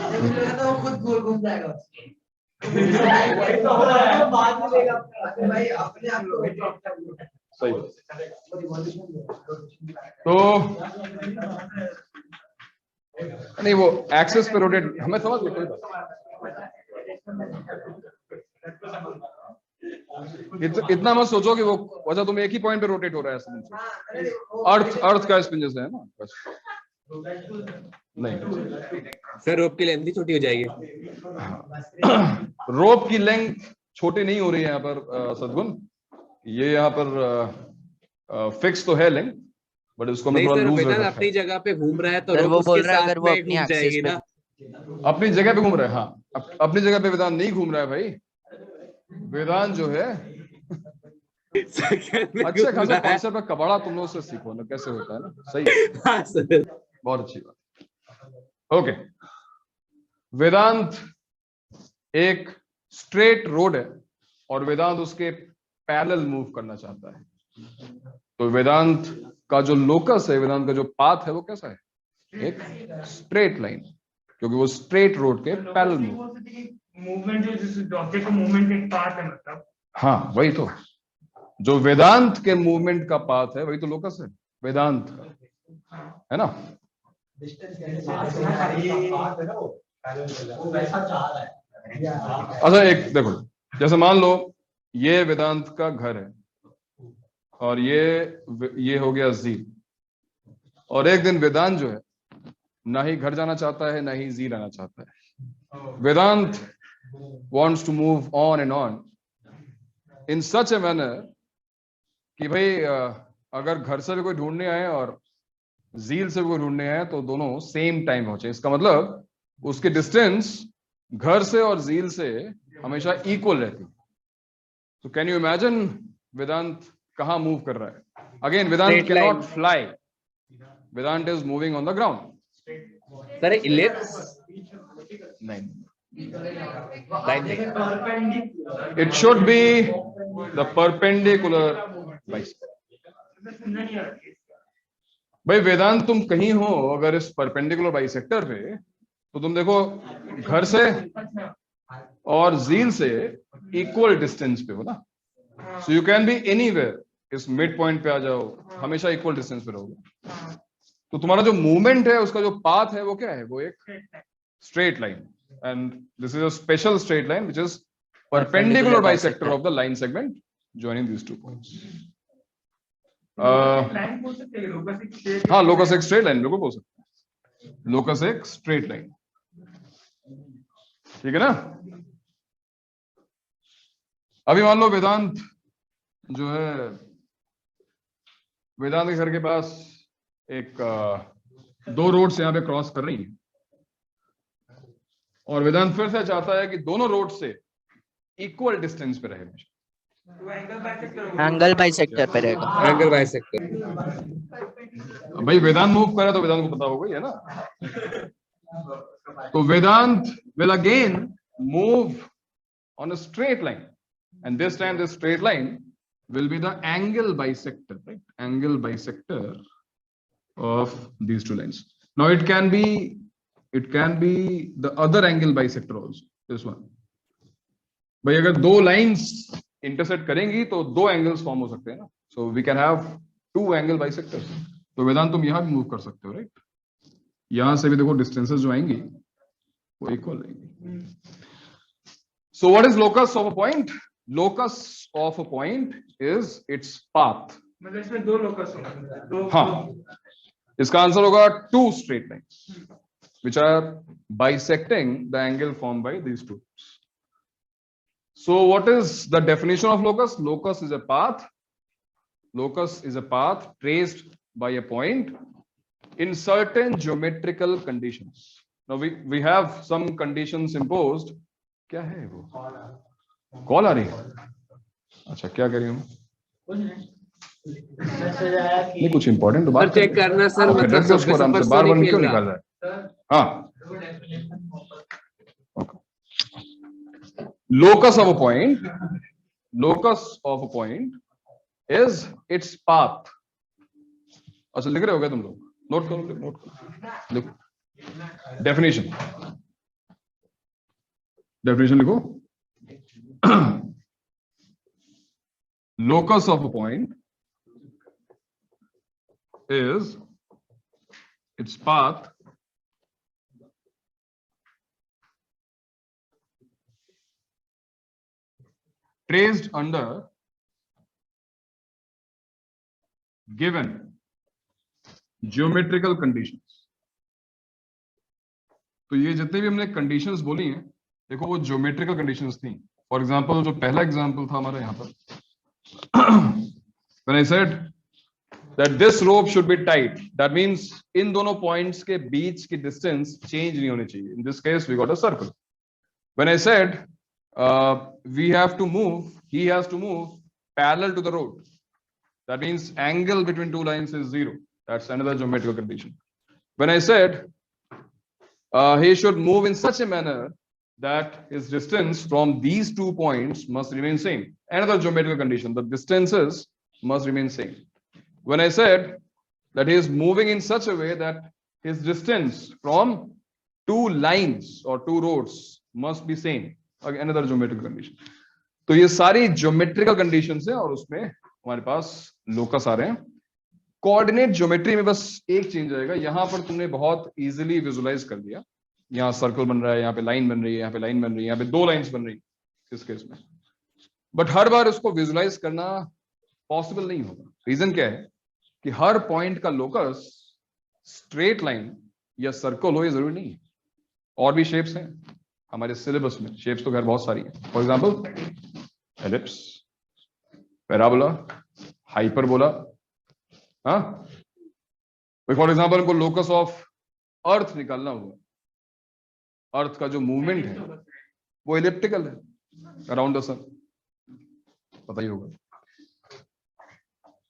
सही। तो नहीं, वो एक्सेस पे रोटेट हमें समझ में कोई बात। इतना मत सोचो कि वो वजह तुम एक ही पॉइंट पे रोटेट हो रहा है। अर्थ का स्पिन जैसे है ना, बस। नहीं सर रोप की लेंथ भी छोटी हो जाएगी। रोप की लेंथ छोटी नहीं हो रही है यहाँ पर सद्गुण। ये यहाँ पर फिक्स तो है लेंथ, बट उसको मैं थोड़ा लूज रखा है। अपनी जगह पे घूम रहा है तो वो रोप बोल उसके रहा है साथ अगर वो में अपनी घूम जाएगी एक्सिस ना। अपनी जगह पे घूम रहा है। हाँ, अपनी जगह पे वेदांत नहीं घूम रहा है भाई। वेदांत जो है अच्छे खासा कॉन्सेप्ट है। कबाड़ा तुम लोग से सीखो ना, कैसे होता है ना। सही, बहुत अच्छी बात। ओके, वेदांत एक स्ट्रेट रोड है और वेदांत उसके पैरेलल मूव करना चाहता है। तो वेदांत का जो लोकस है, वेदांत का जो पाथ है, वो कैसा है? एक स्ट्रेट लाइन, क्योंकि वो स्ट्रेट रोड के पैरेलल मूवमेंट जो ऑब्जेक्ट का मूवमेंट एक पाथ है मतलब। हाँ, वही तो जो वेदांत के मूवमेंट का पाथ है वही तो लोकस है वेदांत है ना। अच्छा, एक देखो, जैसे मान लो ये वेदांत का घर है और ये हो गया जी, और एक दिन वेदांत जो है ना ही घर जाना चाहता है ना ही जी रहना चाहता है। वेदांत wants to move on and on in such a manner कि भाई अगर घर से भी कोई ढूंढने आए और जील से भी कोई ढूंढने आए तो दोनों सेम टाइम पहुंचे। इसका मतलब उसके डिस्टेंस घर से और जील से हमेशा इक्वल रहती है। तो कैन यू इमेजिन वेदांत कहाँ मूव कर रहा है? Again, Vedant can not fly, Vedant is moving on the ground. Sir ellipse नहीं, it should be the perpendicular bisector। भाई वेदांत तुम कहीं हो अगर इस परपेंडिकुलर बाइसेक्टर पे, तो तुम देखो घर से और जील से इक्वल डिस्टेंस पे हो ना। So you can be anywhere, इस मिड पॉइंट पे आ जाओ, हमेशा इक्वल डिस्टेंस पे रहोगे। तो तुम्हारा जो मूवमेंट है उसका जो पाथ है वो क्या है? वो एक straight line, and this is a special straight line which is perpendicular bisector of the line segment joining these 2 points। हाँ, लोकस एक स्ट्रेट लाइन बिल्कुल बोल सकते हैं। लोकस एक स्ट्रेट लाइन, ठीक है ना। अभी मान लो वेदांत जो है, वेदांत के घर के पास एक 2 रोड्स यहाँ पे क्रॉस कर रही हैं और वेदांत फिर से चाहता है कि दोनों रोड से इक्वल डिस्टेंस पे रहे। एंगल बाइसेक्टर पे रहेगा। Angle bisector. भाई वेदांत मूव करे तो वेदांत को पता होगा ही है ना। तो वेदांत will again move on a straight line, and this time the straight line will be the angle bisector, right? Angle bisector of these two lines. Now it can be the other angle bisector also, this one. भाई अगर दो लाइंस इंटरसेक्ट करेंगी तो दो एंगल्स फॉर्म हो सकते हैं ना, so we can have two angle bisectors. तो वेदांत तुम यहां भी मूव कर सकते हो, राइट? यहां से भी देखो डिस्टेंसेस जो आएंगी वो इक्वल रहेंगी। So what is locus of a point? Locus of a point is its path. मतलब इसमें दो लोकस होंगे। हाँ, इसका आंसर होगा two straight lines which are bisecting the angle formed by these two. So what is the definition of locus? Locus is a path. Locus is a path traced by a point in certain geometrical conditions. Now we have some conditions imposed. क्या है वो? कॉल आ रही है? अच्छा, क्या कर रही हूँ? नहीं, कुछ इंपॉर्टेंट तो बात चेक करना सर, मतलब उसको आराम से बार-बार क्यों निकाल रहा है? हाँ, locus of a point is its path. अच्छा, लिख रहे हो क्या तुम लोग? नोट करो, देखो डेफिनेशन लिखो। Locus of a point is its path traced under given geometrical conditions. तो ये जितने भी हमने कंडीशंस बोली हैं, देखो वो ज्योमेट्रिकल कंडीशंस थी। फॉर एग्जांपल, जो पहला एग्जांपल था हमारा यहाँ पर, when I said that this rope should be tight, that means इन दोनों पॉइंट्स के बीच की डिस्टेंस चेंज नहीं होनी चाहिए। In this case we got a circle. When I said he has to move parallel to the road, that means angle between two lines is 0. That's another geometrical condition. When I said he should move in such a manner that his distance from these 2 points must remain same, another geometrical condition, the distances must remain same. When I said that he is moving in such a way that his distance from 2 lines or 2 roads must be same, another geometrical condition. तो ये सारी ज्योमेट्रिकल कंडीशंस हैं और उसमें हमारे पास लोकस आ रहे हैं। कोऑर्डिनेट ज्योमेट्री में बस एक चेंज आएगा, यहां पर तुमने बहुत इजीली विजुलाइज कर दिया, यहाँ सर्कल बन रहा है, यहाँ पे लाइन बन रही है, यहाँ पे लाइन बन रही है, यहाँ पे 2 लाइंस बन रही है इस केस में, बट हर बार उसको विजुलाइज करना पॉसिबल नहीं होगा। रीजन क्या है कि हर पॉइंट का लोकस स्ट्रेट लाइन या सर्कल हो ये जरूरी नहीं है, और भी शेप्स हैं हमारे सिलेबस में। शेप्स तो खैर बहुत सारी है, for example ellipse, parabola, hyperbola. हाँ, फॉर एग्जांपल हमको लोकस ऑफ अर्थ निकालना हुआ, अर्थ का जो मूवमेंट है वो एलिप्टिकल है अराउंड द सन, पता ही होगा।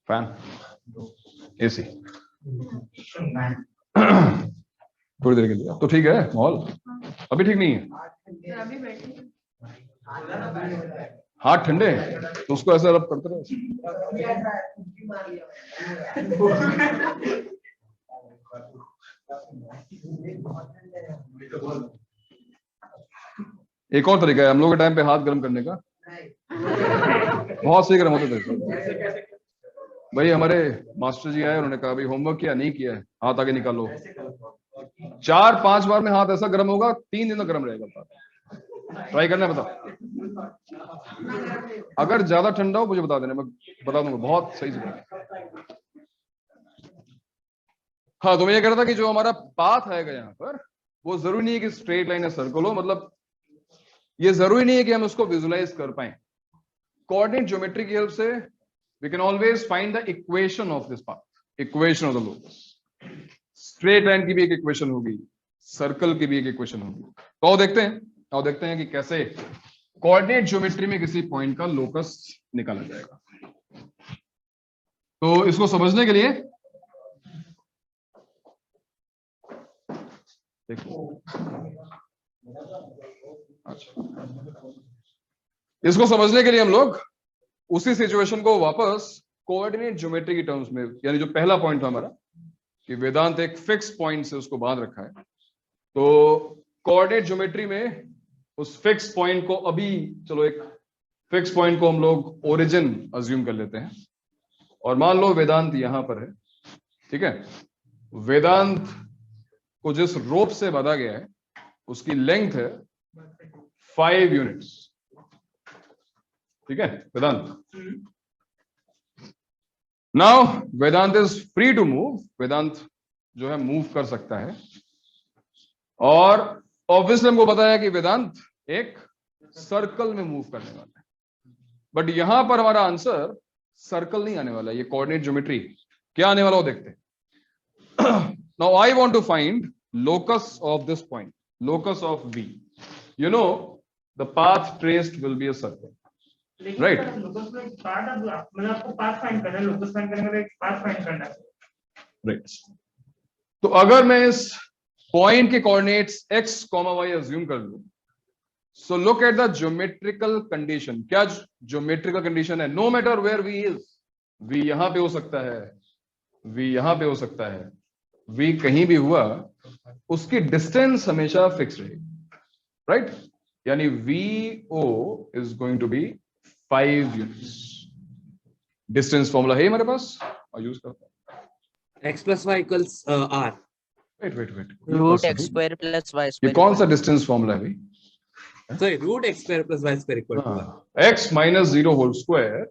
फैन, एसी, थोड़ी देर के लिए तो ठीक है माहौल, अभी ठीक नहीं है, हाथ ठंडे तो उसको ऐसा रब करते रहो। एक और तरीका है हम लोग के टाइम पे हाथ गर्म करने का, बहुत सही गर्म होते थे भाई। हमारे मास्टर जी आए, उन्होंने कहा भाई होमवर्क किया नहीं किया है, हाथ आगे निकालो। 4-5 बार में हाथ ऐसा गर्म होगा, 3 दिन तक गर्म रहेगा। ट्राई करना है, बताओ। अगर ज्यादा ठंडा हो मुझे बता देना, मैं बता दूंगा बहुत सही से। हाँ, तो मैं ये कह रहा था कि जो हमारा पाथ आएगा यहाँ पर, वो जरूरी नहीं है कि स्ट्रेट लाइन या सर्कल हो, मतलब ये जरूरी नहीं है कि हम उसको विजुलाइज कर पाए। कोऑर्डिनेट ज्योमेट्री की हेल्प से we can always find the equation of this path, equation of the locus. Straight line की भी एक इक्वेशन होगी, सर्कल की भी एक इक्वेशन होगी। तो आओ देखते हैं कि कैसे कोऑर्डिनेट ज्योमेट्री में किसी पॉइंट का लोकस निकाला जाएगा। तो इसको समझने के लिए देखो, अच्छा, इसको समझने के लिए हम लोग उसी सिचुएशन को वापस कोऑर्डिनेट ज्योमेट्री की टर्म्स में, यानी जो पहला पॉइंट था हमारा कि वेदांत एक फिक्स पॉइंट से उसको बांध रखा है, तो कोऑर्डिनेट ज्योमेट्री में उस फिक्स पॉइंट को, अभी चलो एक फिक्स पॉइंट को हम लोग ओरिजिन अज्यूम कर लेते हैं और मान लो वेदांत यहां पर है, ठीक है। वेदांत को जिस रोप से बांधा गया है उसकी लेंथ है 5 यूनिट्स, ठीक है Vedant. Now Vedant is free to move, Vedant जो है मूव कर सकता है, और ऑब्वियसली हमको बताया कि वेदांत एक सर्कल में मूव करने वाला है, बट यहां पर हमारा आंसर सर्कल नहीं आने वाला, ये कोऑर्डिनेट ज्योमेट्री क्या आने वाला वो देखते हैं। Now I want to find locus of this point, locus of V. You know the path traced will be a circle, right? Locus में पार्ट मतलब आपको पाथ फाइंड करना है, लोकस फाइंड करने का एक पाथ फाइंड करना है, right? तो अगर मैं इस पॉइंट के कोऑर्डिनेट्स x, y अज्यूम कर लूं, so look at the geometrical condition. क्या geometrical condition है? No matter where V is, V यहां पे हो सकता है, V यहां पे हो सकता है, V कहीं भी हुआ, उसकी डिस्टेंस हमेशा फिक्स रहेगी, राइट? यानी VO is going to be 5 units. Distance formula है हमारे पास और यूज करते हैं। x plus y equals r. Wait root x square plus y ये स्क्वायर। कौन सा डिस्टेंस फॉर्मूला है भाई? Sorry, root x square plus y square equal to r. x minus 0 whole square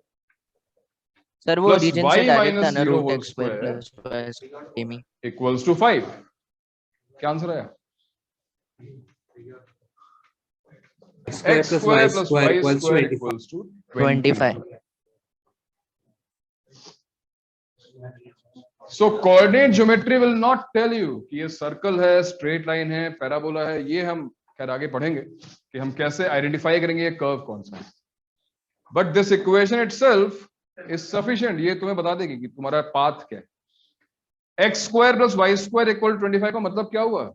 sir वो प्लस ओरिजिन y से डायरेक्ट minus था ना, 0 root whole x square square plus y square equals to 5। क्या आंसर आया? X square plus y square equals to 25. equals to 25। So coordinate geometry will not tell you कि ये सर्कल है, स्ट्रेट लाइन है, पैराबोला है, ये हम खैर आगे पढ़ेंगे कि हम कैसे आइडेंटिफाई करेंगे ये कर्व कौन सा है। But this equation itself is sufficient, ये तुम्हें बता देगी कि तुम्हारा पाथ क्या है। X square plus y square equal 25 का मतलब क्या हुआ?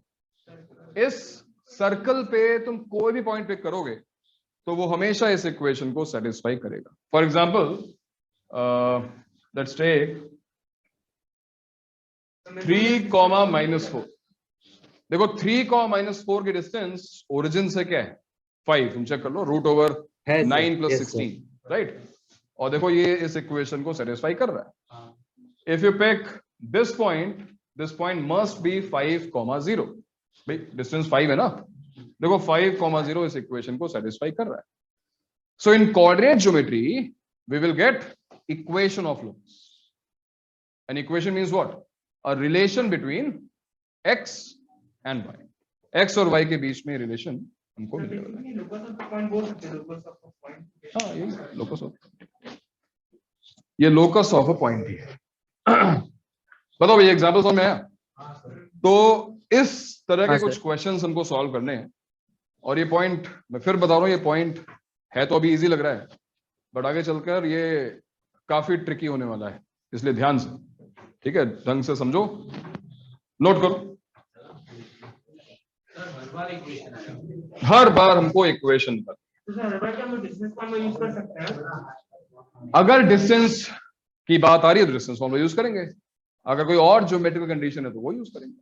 इस सर्कल पे तुम कोई भी पॉइंट पिक करोगे तो वो हमेशा इस इक्वेशन को सेटिस्फाई करेगा। For example let's take 3, -4। देखो 3, -4 की डिस्टेंस ओरिजिन से क्या है? 5। तुम चेक कर लो, रूट ओवर 9 + 16, राइट? और देखो ये इस इक्वेशन को सेटिस्फाई कर रहा है। If you pick this point must be 5, 0। भाई डिस्टेंस 5 है ना, देखो 5, 0 इस इक्वेशन को सेटिस्फाई कर रहा है। So in coordinate geometry we will get equation of locus. An equation means what? A relation between x and y. x और y के बीच में रिलेशन हमको मिलने वाला है। लोकस ऑफ पॉइंट बोल सकते हैं, लोकस ऑफ पॉइंट। हाँ, ये लोकस ऑफ, ये लोकस ऑफ अ पॉइंट ही है। बताओ ये एग्जांपल समझ में आया? तो इस तरह के कुछ क्वेश्चंस हमको सॉल्व करने हैं, और ये पॉइंट मैं फिर बता रहा हूँ, ये पॉइंट है तो अभी इजी लग रहा है, बट आगे चलकर ये काफी ट्रिकी होने वाला है, इसलिए ध्यान से, ठीक है, ढंग से समझो, नोट करो। हर बार हमको इक्वेशन पर, अगर डिस्टेंस की बात आ रही है तो डिस्टेंस फॉर्मूला यूज करेंगे, अगर कोई और ज्योमेट्रिकल कंडीशन है तो वो यूज करेंगे,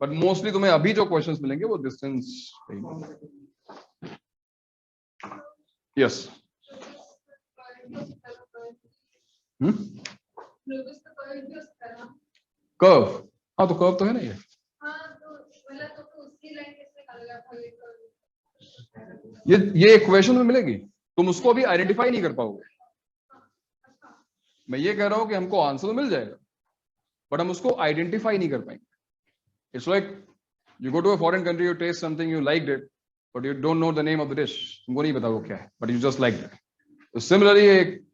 बट मोस्टली तुम्हें अभी जो क्वेश्चंस मिलेंगे वो डिस्टेंस। यस, कर्व, हाँ तो कर्व तो है ना ये इक्वेशन में मिलेगी, तुम उसको अभी आइडेंटिफाई नहीं कर पाओगे। मैं ये कह रहा हूं कि हमको आंसर तो मिल जाएगा, बट हम उसको आइडेंटिफाई नहीं कर पाएंगे। It's like you go to a foreign country, you taste something, you liked it, but you don't know the name of the dish, तुमको नहीं पता वो क्या है, but you just like it. तो सिमिलरली एक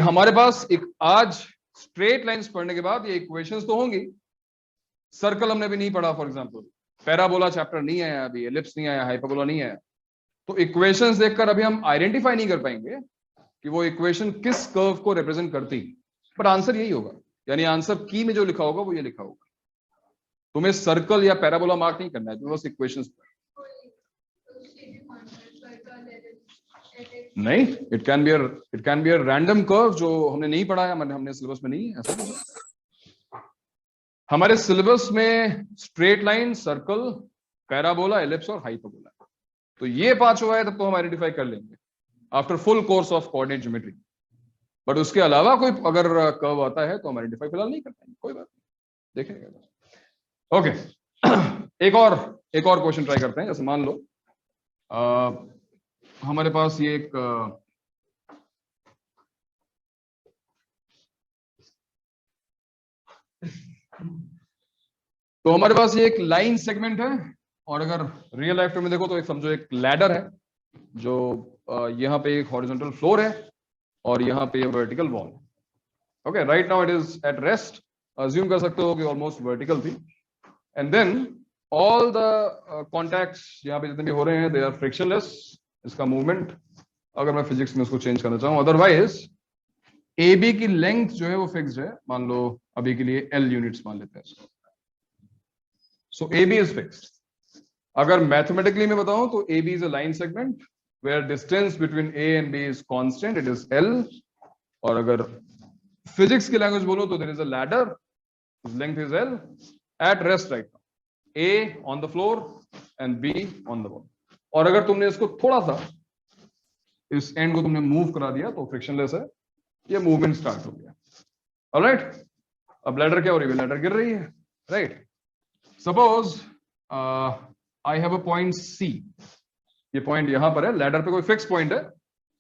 हमारे पास एक आज स्ट्रेट लाइंस पढ़ने के बाद ये इक्वेशंस तो होंगी, सर्कल हमने भी नहीं पढ़ा फॉर एग्जांपल, पैराबोला चैप्टर नहीं आया अभी, एलिप्स नहीं आया, हाइपरबोला नहीं आया, तो इक्वेशंस देखकर अभी हम आइडेंटिफाई नहीं कर पाएंगे कि वो इक्वेशन किस कर्व को रिप्रेजेंट करती, बट आंसर यही होगा, यानी आंसर की में जो लिखा होगा वो ये लिखा होगा। तुम्हें सर्कल या पैराबोला मार्क नहीं करना है, तुम्हें बस इक्वेशंस नहीं, it can be a random curve जो हमने नहीं पढ़ा है, हमने सिलेबस में नहीं है ऐसा। हमारे सिलेबस में straight line, circle, parabola, ellipse और हाइपरबोला, तो ये पांचों है तब तो हम आइडेंटिफाई कर लेंगे after full course of coordinate geometry. But उसके अलावा कोई अगर कर्व आता है तो हम आइडेंटिफाई फिलहाल नहीं कर पाएंगे, कोई बात नहीं, देखेंगे। ओके एक और क्वेश्चन ट्राई करते हैं। जैसे मान लो हमारे पास ये एक तो हमारे पास ये एक लाइन सेगमेंट है, और अगर रियल लाइफ में देखो तो एक समझो एक लैडर है जो यहाँ पे एक हॉरिजॉन्टल फ्लोर है और यहाँ पे vertical wall. Okay, right now it is at rest, assume कर सकते हो कि ऑलमोस्ट वर्टिकल थी, and then all the contacts यहाँ पे जितने भी हो रहे हैं दे आर फ्रिक्शनलेस। इसका मूवमेंट अगर मैं फिजिक्स में उसको चेंज करना चाहूँ, अदरवाइज ए बी की लेंथ जो है वो फिक्स्ड है, मान लो अभी के लिए एल यूनिट्स मान लेते हैं इसको। So A B is fixed. अगर मैथमेटिकली में बताऊं तो A B is a line segment where distance between A and B is constant, it is L. और अगर फिजिक्स की लैंग्वेज बोलो तो there is a ladder, length is L, at rest right now, A on the floor and B on the wall. और अगर तुमने इसको थोड़ा सा इस एंड को तुमने मूव करा दिया तो फ्रिक्शनलेस है, ये मूवमेंट स्टार्ट हो गया। ऑलराइट, अब लैडर क्या हो रही है, लैडर गिर रही है, right. Suppose I have a point C, ये पॉइंट यहां पर है, लैडर पे कोई फिक्स पॉइंट है,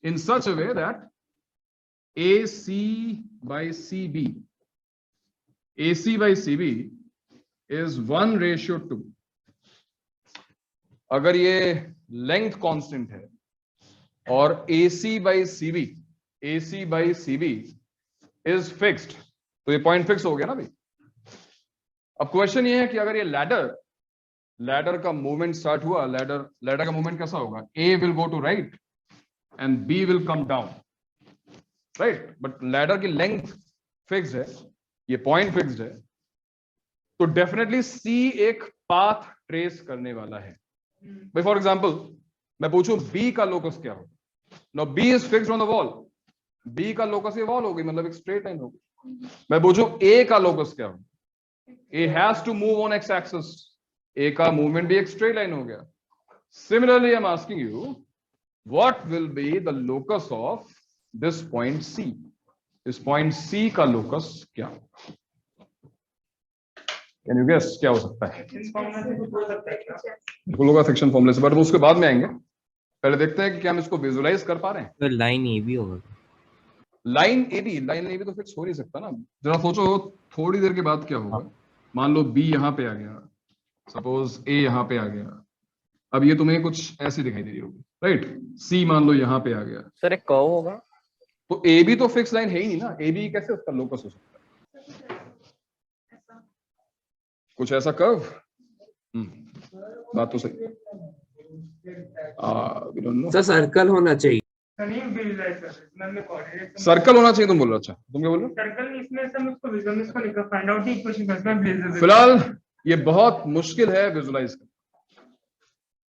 in such a way that A C by C B, A C by C B is 1:2। अगर ये लेंथ कांस्टेंट है और AC by CB, AC by CB is fixed, तो ये पॉइंट फिक्स हो गया ना भाई। अब क्वेश्चन ये है कि अगर ये लैडर का मूवमेंट स्टार्ट हुआ, लैडर का मूवमेंट कैसा होगा, A will go to right and B will come down, right. But ladder की लेंथ फिक्स्ड है, ये पॉइंट फिक्स्ड है, तो डेफिनेटली C एक पाथ ट्रेस करने वाला है भाई। फॉर एग्जाम्पल मैं पूछूं B का लोकस क्या होगा, no B is fixed on the wall, B का लोकस ये वॉल होगी, मतलब एक स्ट्रेट लाइन होगी। मैं पूछूं A का लोकस क्या होगा, A has to move on x axis, A का मूवमेंट भी एक स्ट्रेट लाइन हो गया। Similarly I am asking you what will be the locus of this point C, इस पॉइंट C का लोकस क्या होगा, कैन यू गेस क्या हो सकता है? बिल्कुल होगा सेक्शन फॉर्मूले से, बट वो उसके बाद में आएंगे, पहले देखते हैं कि क्या हम इसको विजुलाइज कर पा रहे हैं। तो लाइन ए भी होगा, लाइन ए बी तो फिक्स हो नहीं सकता ना। जरा सोचो थोड़ी देर के बाद क्या होगा, मान लो B यहाँ पे आ गया, सपोज A यहाँ पे आ गया, अब ये तुम्हें कुछ ऐसी दिखाई दे रही होगी, राइट। C मान लो यहाँ पे आ गया, सर एक कर्व होगा, तो A B तो फिक्स लाइन है ही नहीं ना, A B कैसे उसका लोकस हो सकता है, कुछ ऐसा कर्व। बात तो सही, सर सर्कल होना चाहिए, सर्कल होना चाहिए तुम बोल रहे हो। अच्छा तुम क्या बोल रहे हो? सर्कल इसमें सब उसको विजुअलाइज को लिखा, फाइंड आउट द इक्वेशन करना। फिलहाल ये बहुत मुश्किल है विजुलाइज करना,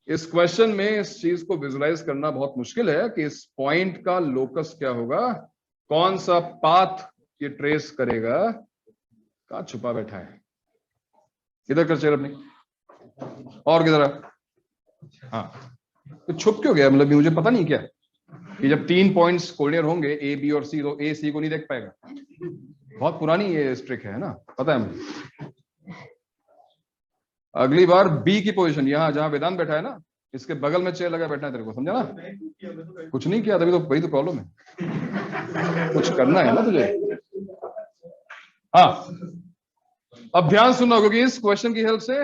इस क्वेश्चन में इस चीज को विजुलाइज करना बहुत मुश्किल है कि इस पॉइंट का लोकस क्या होगा, कौन सा पाथ ये ट्रेस करेगा, कहां छुपा बैठा है, किधर कर चेयर अपनी, और किधर है? हाँ तो छुप क्यों गया, मतलब मुझे पता नहीं क्या कि जब 3 पॉइंट्स कोऑर्डिनेट होंगे A B और C, तो A C को नहीं देख पाएगा। बहुत पुरानी ये ट्रिक है ना, पता है मुझे। अगली बार B की पोजीशन यहां जहां वेदांत बैठा है ना, इसके बगल में चेयर लगा बैठना है तेरे को, समझा ना? कुछ नहीं किया तभी तो, वही तो प्रॉब्लम है, कुछ करना है ना तुझे। हाँ अब ध्यान सुनना, क्योंकि इस क्वेश्चन की हेल्प से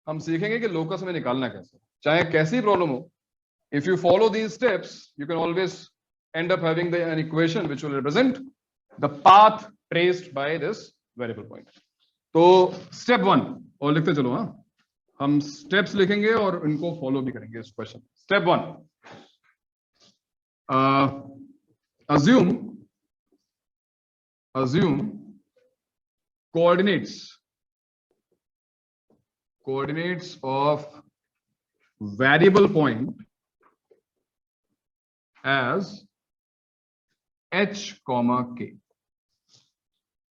हम सीखेंगे कि लोकस में निकालना कैसे, चाहे कैसी प्रॉब्लम हो। If you follow these steps, you can always end up having an equation which will represent the path traced by this variable point. तो step 1 और लिखते चलो, हाँ हम स्टेप्स लिखेंगे और इनको फॉलो भी करेंगे इस question. Step 1, assume coordinates of variable point as h, k।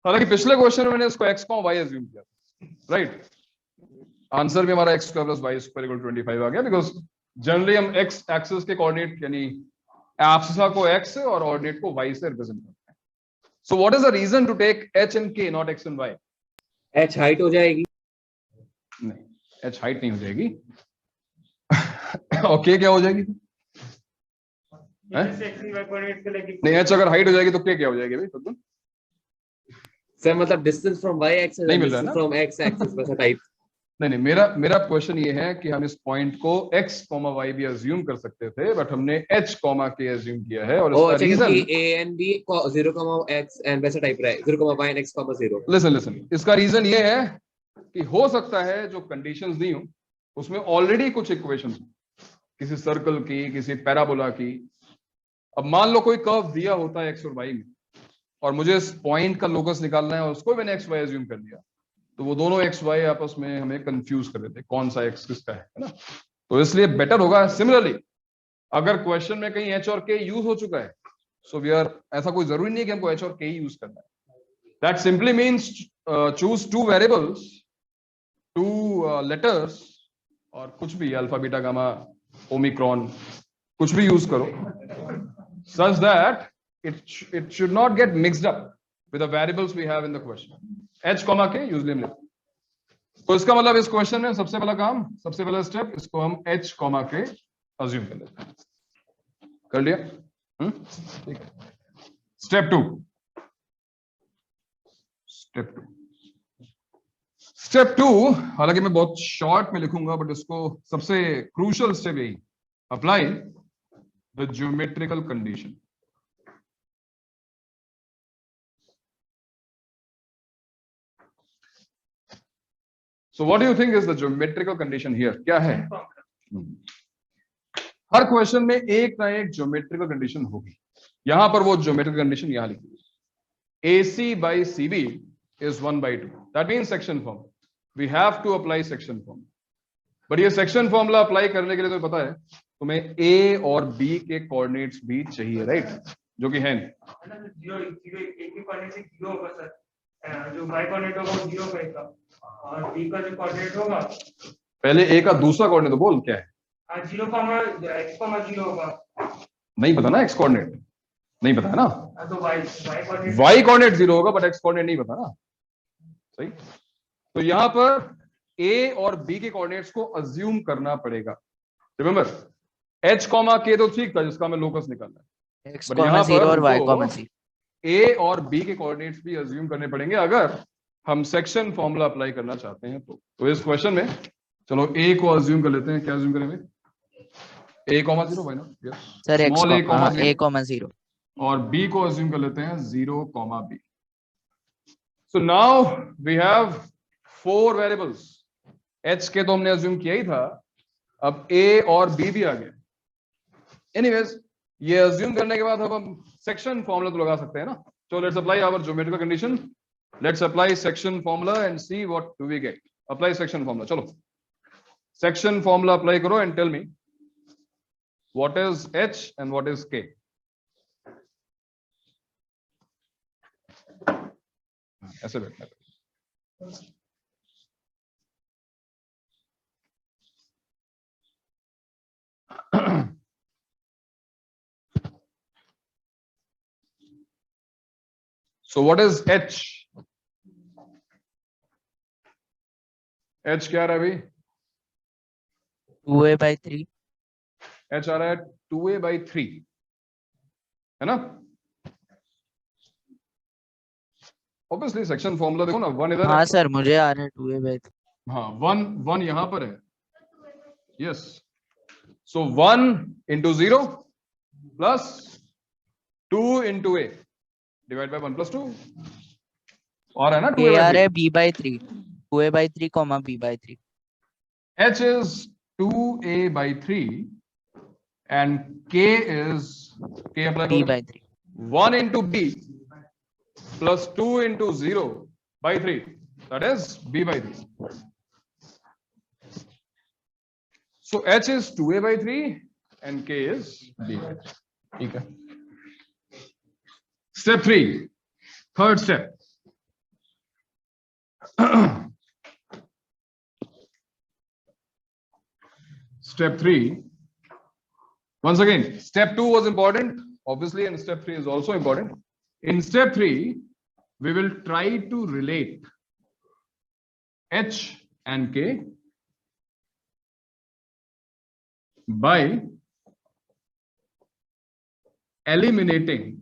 हालांकि पिछले क्वेश्चन में मैंने इसको x, y एज्यूम किया, राइट। आंसर भी हमारा x square plus y square equal 25 आ गया, बिकॉज जनरली हम x एक्सिस के कोऑर्डिनेट यानी एब्सिसा को x से और ऑर्डिनेट को y से रिप्रेजेंट करते हैं। So what is the reason to take h and k not x and y? h height हो जाएगी। नहीं, h हाइट नहीं हो जाएगी। और k क्या हो जाएगी? नहीं, h अगर हाइट हो जाएगी तो k क्या हो जाएगी भाई? तो सर मतलब डिस्टेंस फ्रॉम y एक्सिस नहीं मिल रहा है ना? फ्रॉम x एक्सिस वैसा टाइप। नहीं, मेरा क्वेश्चन ये है कि हम इस पॉइंट को x, y भी अज्यूम कर सकते थे, बट हमने h, k अज्यूम किया है। और इसका reason a and b 0, x and वैसा टाइप रहा है 0, y and x, 0। लिसन, इसका रीजन ये है कि हो सकता है जो कंडीशंस दी हो उसमें ऑलरेडी कुछ इक्वेशंस हो, किसी सर्कल की, किसी पैराबोला की। अब मान लो कोई कर्व दिया होता है x और y में, और मुझे इस पॉइंट का लोकस निकालना है और उसको मैंने x, y अज्यूम कर लिया, तो वो दोनों x, y आपस में हमें कंफ्यूज कर देते, कौन सा x किसका है ना। तो इसलिए बेटर होगा, सिमिलरली अगर क्वेश्चन में कहीं h और k यूज हो चुका है, सो वी आर, ऐसा कोई जरूरी नहीं है कि हमको h और k यूज करना है। That simply means choose 2 variables, 2 letters, और कुछ भी अल्फा, बीटा, गामा, ओमिक्रॉन, कुछ भी यूज करो, such that it should not get mixed up with the variables we have in the question. h, k usually हम लेते हैं। तो इसका मतलब इस क्वेश्चन में सबसे पहला स्टेप, इसको हम h, k अज्यूम कर लेते हैं। कर लिया? ठीक है। स्टेप 2, हालांकि मैं बहुत शॉर्ट में लिखूंगा, बट इसको सबसे क्रूशियल स्टेप यही, apply the geometrical condition. So what do you think is the geometrical condition here? क्या है? हर क्वेश्चन में एक ना एक ज्योमेट्रिकल कंडीशन होगी। यहां पर वो ज्योमेट्रिकल कंडीशन यहां लिखी है, AC by CB is 1/2. That means section formula. We have to apply section formula. But ये सेक्शन फॉर्मूला अप्लाई करने के लिए तो पता है तुम्हें A और B के कोऑर्डिनेट्स भी चाहिए, राइट? जो कि है जो y कोऑर्डिनेट होगा वो 0 का और b का जो कोऑर्डिनेट होगा, पहले A का दूसरा कोऑर्डिनेट तो बोल क्या है? 0, x, 0 होगा। नहीं पता ना, x कोऑर्डिनेट नहीं पता है ना, तो y कोऑर्डिनेट 0 होगा, बट x कोऑर्डिनेट नहीं पता ना, सही। तो यहां पर A और B के कोऑर्डिनेट्स को अज्यूम करना पड़ेगा। रिमेंबर, h, k तो ठीक था जिसका हमें लोकस निकालना है, x, 0 और y, c। A और B के कोऑर्डिनेट्स भी अज्यूम करने पड़ेंगे अगर हम सेक्शन फॉर्मूला अप्लाई करना चाहते हैं तो इस क्वेश्चन में चलो A को अज्यूम कर लेते हैं। क्या अज्यूम करेंगे? A, 0, why not? Yes. Sir x, Small a, 0 और B को अज्यूम कर लेते हैं 0, B। So now we have 4 variables. H के तो हमने अज्यूम किया ही था, अब A और B भी आ गए। एनीवेज, ये अज्यूम करने के बाद अब हम सेक्शन फॉर्मूला तो लगा सकते हैं ना। So let's apply our geometrical condition. Let's apply section formula and see what do we get. Apply section formula. चलो section formula apply करो and tell me what is H and what is K. ऐसे बैठना है। So what is H? H क्या आ रहा है अभी? 2a/3। H आ रहा है 2a/3, है ना? Obviously सेक्शन फॉर्मूला देखो ना, 1 इधर। हाँ सर, मुझे आ रहा है 2a/3। हाँ, 1 यहां पर है। Yes, so 1 into 0 plus 2 into a divide by 1 plus 2 और है ना 2a/3 b/3, 2a/3, b/3। H is 2a by 3 and K is K apply B by 3. 1 into B plus 2 into 0 by 3. That is B by 3. So H is 2a by 3 and K is B by 3. Okay. Step 3. Third step. Step 3. Once again, step 2 was important, obviously, and step 3 is also important. In step 3, we will try to relate H and K by eliminating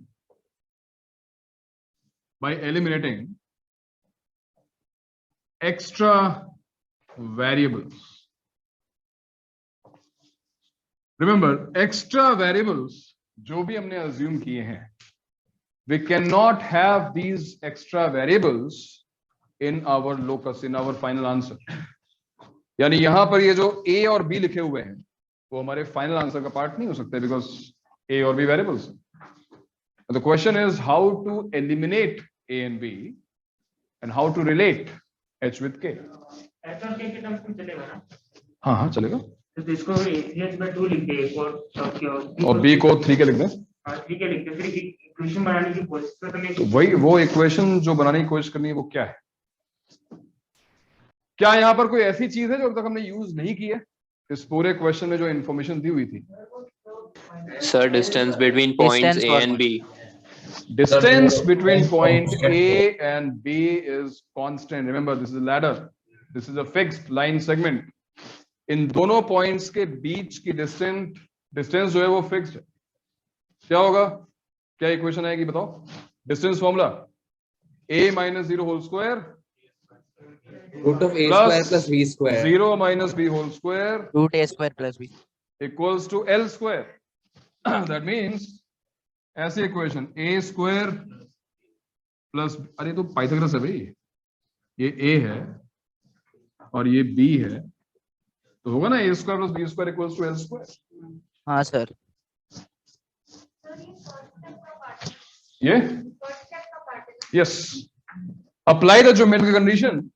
extra variables. Remember, extra variables जो भी हमने assume किए हैं, we cannot have these extra variables in our locus, in our final answer. यानी यहां पर ये जो A और B लिखे हुए हैं वो हमारे final answer का part नहीं हो सकते because A और B variables. The question is how to eliminate A and B and how to relate H with K. H और K के टर्म्स में चलेगा ना? हाँ हाँ चलेगा. तो इसको H by 2 लिख दे और B को 3 के लिख दें. 3 के लिख दे. फिर इक्वेशन बनाने की कोशिश करते तो वही वो इक्वेशन जो बनाने की कोशिश करनी है वो क्या है? क्या यहाँ पर कोई ऐसी चीज है जो अब तक हमने यूज नहीं की है इस पूरे क्वेश्चन में जो इन्फॉर्मेशन दी हुई थी? Sir, distance between points A and B. Distance between point A and B is constant. Remember, this is a ladder. This is a fixed line segment. इन दोनों पॉइंट्स के बीच की डिस्टेंस जो है वो फिक्स्ड है. क्या होगा? क्या इक्वेशन आएगी बताओ? Distance formula A minus 0 whole square root of a square plus b square 0 minus b whole square Root A square plus B. equals to L square. That means ऐसी इक्वेशन A square plus, अरे तो पाइथागोरस है भाई, ये A है और ये B है तो होगा ना A square plus B square equals to L square. हाँ सर. ये yes. Apply the geometric condition.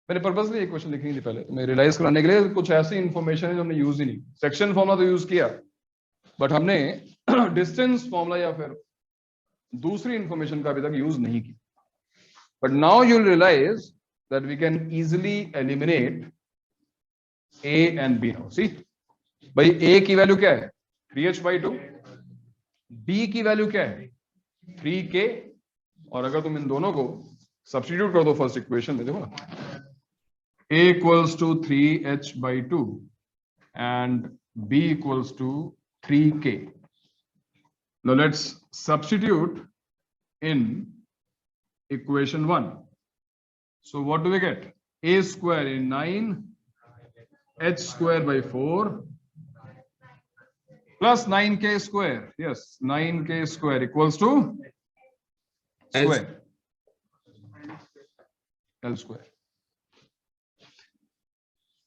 मैंने पर्पसली इक्वेशन लिखी थी पहले, तो मैं रियलाइज कराने के लिए कुछ ऐसी इंफॉर्मेशन है जो हमने यूज ही नहीं. सेक्शन फॉर्मूला तो यूज किया बट हमने डिस्टेंस फॉर्मूला या फिर दूसरी इंफॉर्मेशन का अभी तक यूज नहीं की. But now you will realize that we can easily eliminate A and B now. See, भाई A की वैल्यू क्या है? 3h by 2. B की वैल्यू क्या है? 3k. और अगर तुम इन दोनों को सब्स्टिट्यूट कर दो फर्स्ट इक्वेशन में, देखो ना, A equals to 3h by 2 and B equals to 3k. Now let's substitute in equation 1. So what do we get? A square is 9, h square by 4 plus 9k square. Yes, 9k square equals to square. L square.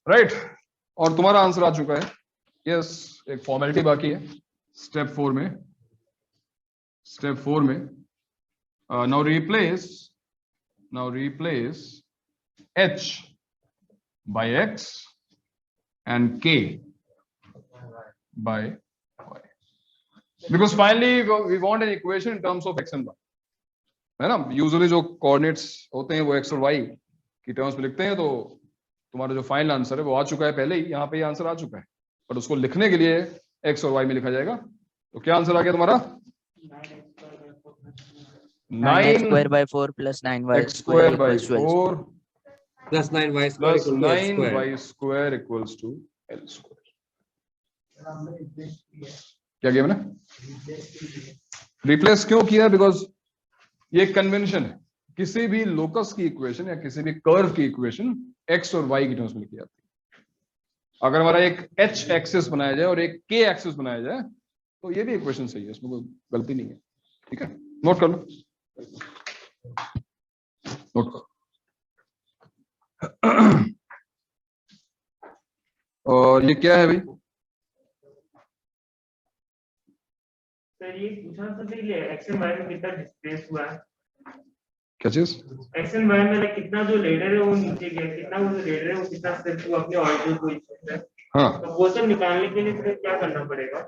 Right और तुम्हारा आंसर आ चुका है. यस, एक फॉर्मेलिटी बाकी है स्टेप 4 में. Now replace h by x and k by y because finally we want an equation in terms of x and y, है ना. यूजुअली जो कोऑर्डिनेट्स होते हैं वो x और y की टर्म्स में लिखते हैं. तो तुम्हारा जो फाइनल आंसर है वो आ चुका है पहले ही, यहाँ पे ये आंसर आ चुका है, पर उसको लिखने के लिए x और y में लिखा जाएगा. तो क्या आंसर आ गया तुम्हारा? 9x square by 4 plus 9y x square by equals to L 4 plus 9y square plus equal to L 9y square. square equals to L square. क्या किया मैंने? रिप्लेस क्यों किया? बिकॉज ये कन्वेंशन है, किसी भी लोकस की इक्वेशन या किसी भी कर्व की इक्वेशन x और y की टर्म्स में लिखी जाती है. अगर हमारा एक h एक्सिस बनाया जाए और एक k एक्सिस बनाया जाए तो ये भी इक्वेशन सही है, इसमें कोई गलती नहीं है. ठीक है, नोट कर लो, नोट करो. और ये क्या है भाई? सर ये पूछना था कि एक्स एंड वाई में कितना डिस्प्लेस हुआ है, क्या चीज? एक्स एंड वाई में कितना जो लेडर है वो नीचे गया, कितना वो जो लेडर है वो कितना स्टेप हुआ अपने ऑरिजिनल पोजीशन से। हाँ, तो वो सब निकालने के लिए फिर क्या करना पड़ेगा?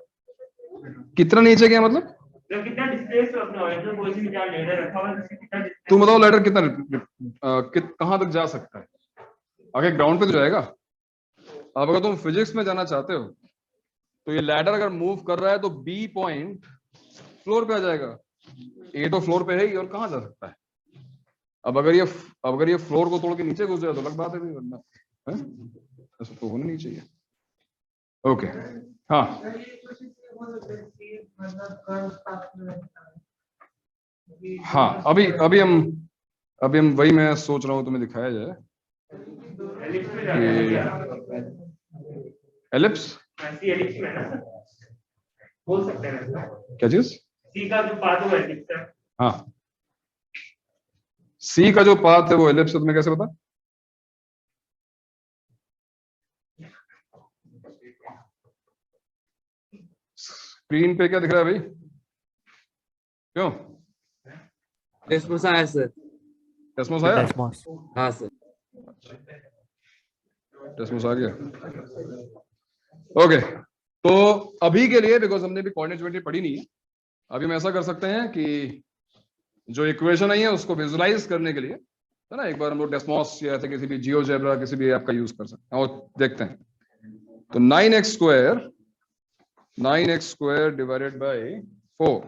कितना नीचे गया मतलब? तो कितना डिस्प्लेस हुआ अपने ओरिजिनल पोजीशन में, जहाँ लेडर रखा हुआ है उससे कितना displace तुम बताओ लैडर कितना कहाँ तक जा सकता है? आगे ग्राउंड पे तो जाएगा। अब अगर तुम फिजिक्स में जाना चाहते हो तो ये लैडर अगर मूव कर रहा है तो बी पॉइंट फ्लोर पे आ जाएगा, ए तो फ्लोर पे है ही, और कहाँ जा सकता है? अब अगर ये फ्लोर को तोड़ के नीचे घुस जाए तो अलग बात है भाई, वरना है? ऐसा तो होना नहीं चाहिए। ओके, हाँ हाँ, अभी हम वही मैं सोच रहा हूँ तुम्हें दिखाया जाए एलिप्स। ऐसी एलिप्स में ना बोल सकते हैं ना, क्या चीज? सी का जो पाथ है एलिप्स है। हाँ, सी का जो पाथ है वो एलिप्स है, तुम्हें कैसे पता? स्क्रीन पे क्या दिख रहा है भाई? क्यों? डेस्मोस आया सर। डेस्मोस आया? हाँ सर। डेस्मोस आ गया। ओके, तो अभी के लिए बिकॉज हमने भी कोऑर्डिनेट ज्योमेट्री पढ़ी नहीं है, अभी हम ऐसा कर सकते हैं कि जो इक्वेशन आई है उसको विजुलाइज करने के लिए, है ना, एक बार हम लोग डेस्मोस या ऐसे किसी भी जियोजेब्रा किसी भी ऐप का यूज कर सकते हैं और देखते हैं। तो 9x square divided by 4,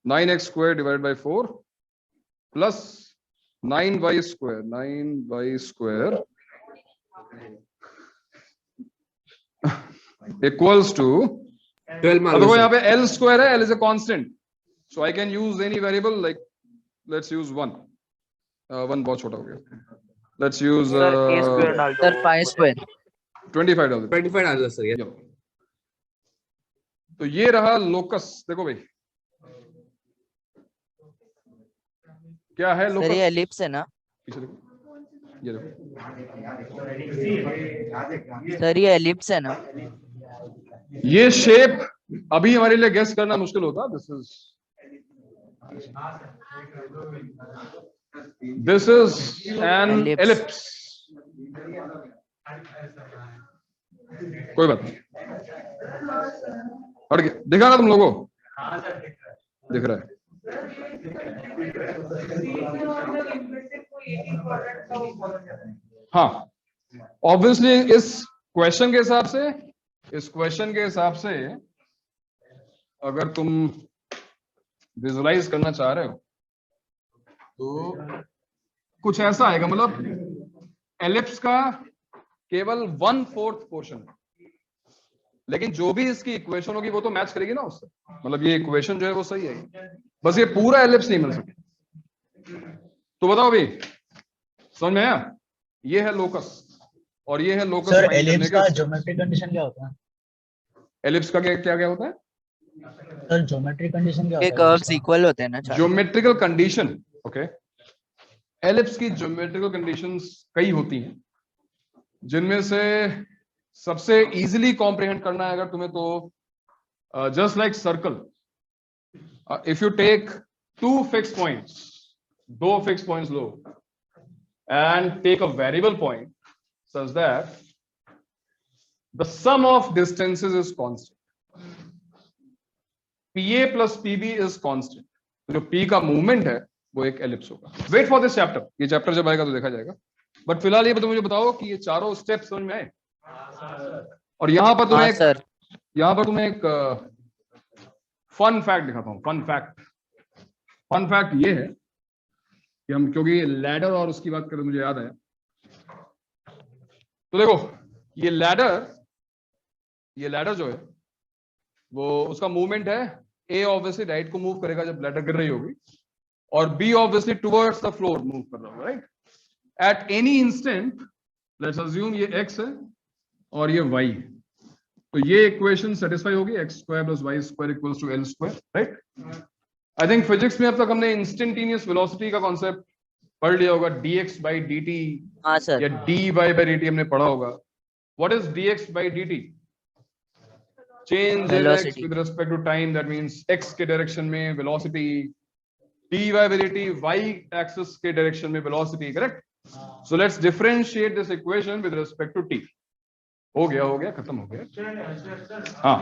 9x square divided by 4 plus 9y square equals to 12 अब देखो यहाँ पे L square है, L is a constant, so I can use any variable, like let's use 1 बहुत छोटा हो गया, let's use सर 5 स्क्वायर 25 डाल देते हैं। 25 डाल दो सर ये। तो ये रहा लोकस। देखो भाई क्या है सर, लोकस? ये एलिप्स है ना? पीछे देखो, ये देखो, सर ये एलिप्स है ना? ये शेप अभी हमारे लिए गेस करना मुश्किल होता। This is an ellipse. कोई बात नहीं, हट गया, दिखा ना तुम लोगों को? दिख रहा है। हाँ, ऑब्वियसली इस क्वेश्चन के हिसाब से अगर तुम विजुलाइज करना चाह रहे हो तो कुछ ऐसा आएगा, मतलब एलिप्स का केवल 1/4 पोर्शन है, लेकिन जो भी इसकी इक्वेशन होगी वो तो मैच करेगी ना उससे, मतलब ये इक्वेशन जो है वो सही है, बस ये पूरा एलिप्स नहीं मिल सकता। तो बताओ भाई, समझ में आया? ये है लोकस और ये है लोकस। सर एलिप्स का ज्योमेट्रिक कंडीशन क्या होता है? एलिप्स का क्या होता है सर? ज्योमेट्रिक कंडीशन क्या ये होता है? कर्व्स इक्वल होते हैं ना? Geometrical condition. ओके, एलिप्स की ज्योमेट्रिकल कंडीशंस कई होती हैं, जिनमें से सबसे इजीली कॉम्प्रिहेंड करना है अगर तुम्हें तो just like circle, if you take 2 fix points, 2 fix points लो and take a variable point such that the sum of distances is constant, PA plus PB is constant। जो P का मूवमेंट है वो एक एलिप्स होगा। वेट फॉर दिस चैप्टर, ये चैप्टर जब आएगा तो देखा जाएगा, बट फिलहाल ये मुझे बताओ कि ये चारों स्टेप्स समझ में आए? और यहाँ पर तुम्हें एक फन फैक्ट दिखाता हूँ। फन फैक्ट ये है कि हम, क्योंकि लैडर और उसकी बात करें मुझे याद आया, तो देखो ये लैडर जो है वो उसका मूवमेंट है, ए ऑब्वियसली राइट को मूव करेगा जब लैडर गिर रही होगी, और B obviously towards the floor move कर रहा होगा, right? At any instant let's assume ये x है और ये y है, तो ये इक्वेशन सेटिस्फाई होगी, x square plus y square equals to l square, right? I think physics में अब तक हमने इंस्टेंटेनियस वेलोसिटी का कॉन्सेप्ट पढ़ लिया होगा, dx by dt हाँ सर, या dy by dt हमने पढ़ा होगा। What is dx by dt? Change in x Velocity. with respect to time. That means x के direction में velocity. dy by dt y axis के direction में velocity. Correct? So let's differentiate this equation with respect to t. हो गया खत्म हो गया. हाँ,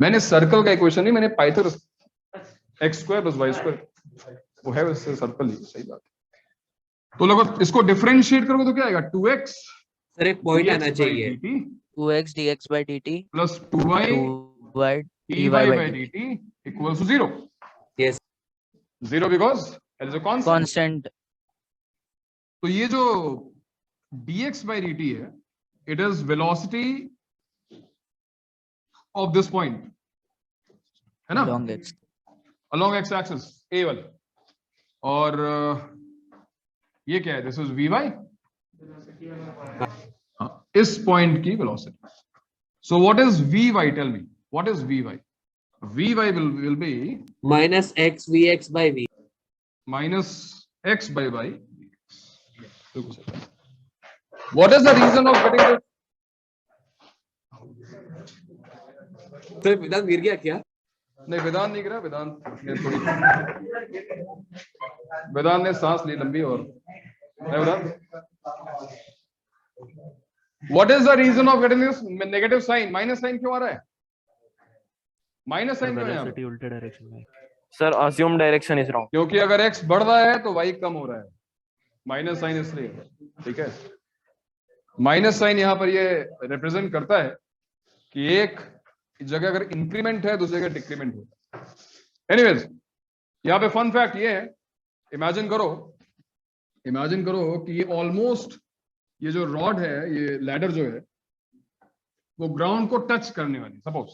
मैंने सर्कल का इक्वेशन नहीं, मैंने Pythagoras x square plus y square वो है वैसे सर्कल ही. सही बात है. तो लोग इसको डिफरेंशिएट करोगे तो क्या आएगा? 2x सर एक पॉइंट आना चाहिए. 2x dx by dt plus 2y 2y dy by dt equals to 0. Yes. 0 because it is a constant. constant. तो ये जो dx by dt है, it is velocity of this point, है ना? Long x. Along x axis a वाला. और ये क्या है? This is vy. इस पॉइंट की velocity. So what is vy? Tell me. What is vy? Vy will be minus x vx by v. minus x by y. What is the reason of getting this? Sir Vedant गिर गया क्या? नहीं, वेदांत नहीं गिरा. वेदांत ने सांस ली लंबी. और Vedant, what is the reason of getting this negative sign? Minus sign क्यों आ रहा है? माइनस साइन क्यों है? उल्टे डायरेक्शन में. Sir assumed direction is wrong. क्योंकि अगर x बढ़ रहा है तो y कम हो रहा है. माइनस साइन इसलिए. ठीक है. माइनस साइन यहाँ पर ये रिप्रेजेंट करता है कि एक जगह अगर इंक्रीमेंट है, दूसरी जगह डिक्रीमेंट होता है. एनीवेज, यहाँ पे फन फैक्ट ये है. इमेजिन करो कि ये ऑलमोस्ट, ये जो रॉड है, ये लैडर जो है, वो ग्राउंड को टच करने वाली. सपोज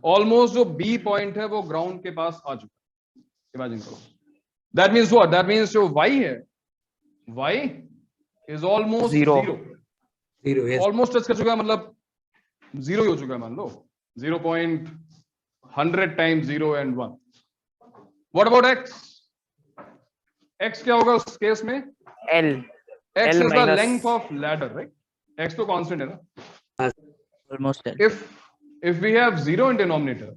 ऑलमोस्ट जो बी पॉइंट है वो ग्राउंड के पास आ चुका है. इमेजिन करो. That means what? That means जो y है, y is almost zero. Almost touch कर चुका है, मतलब जीरो ही हो चुका है. मान लो 0.100 times 0 and 1. What about x? x क्या होगा उस केस में? L. x L is the minus- length of ladder, right? x तो constant है ना. Almost L. If we have 0 in denominator,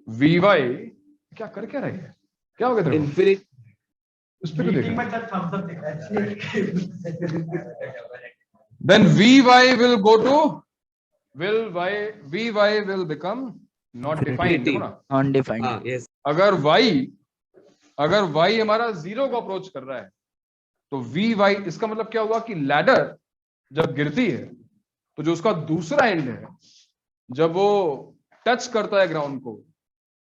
vy क्या कर क्या रही है? क्या हो गया तेरे को? इन्फिनिट. उस पे क्यों देख? Then vy will go to vy will become not defined. देखो ना. Undefined. हाँ यस. अगर y हमारा 0 को अप्रोच कर रहा है तो vy, इसका मतलब क्या हुआ कि लैडर जब गिरती है तो जो उसका दूसरा एंड है, जब वो टच करता है ग्राउंड को,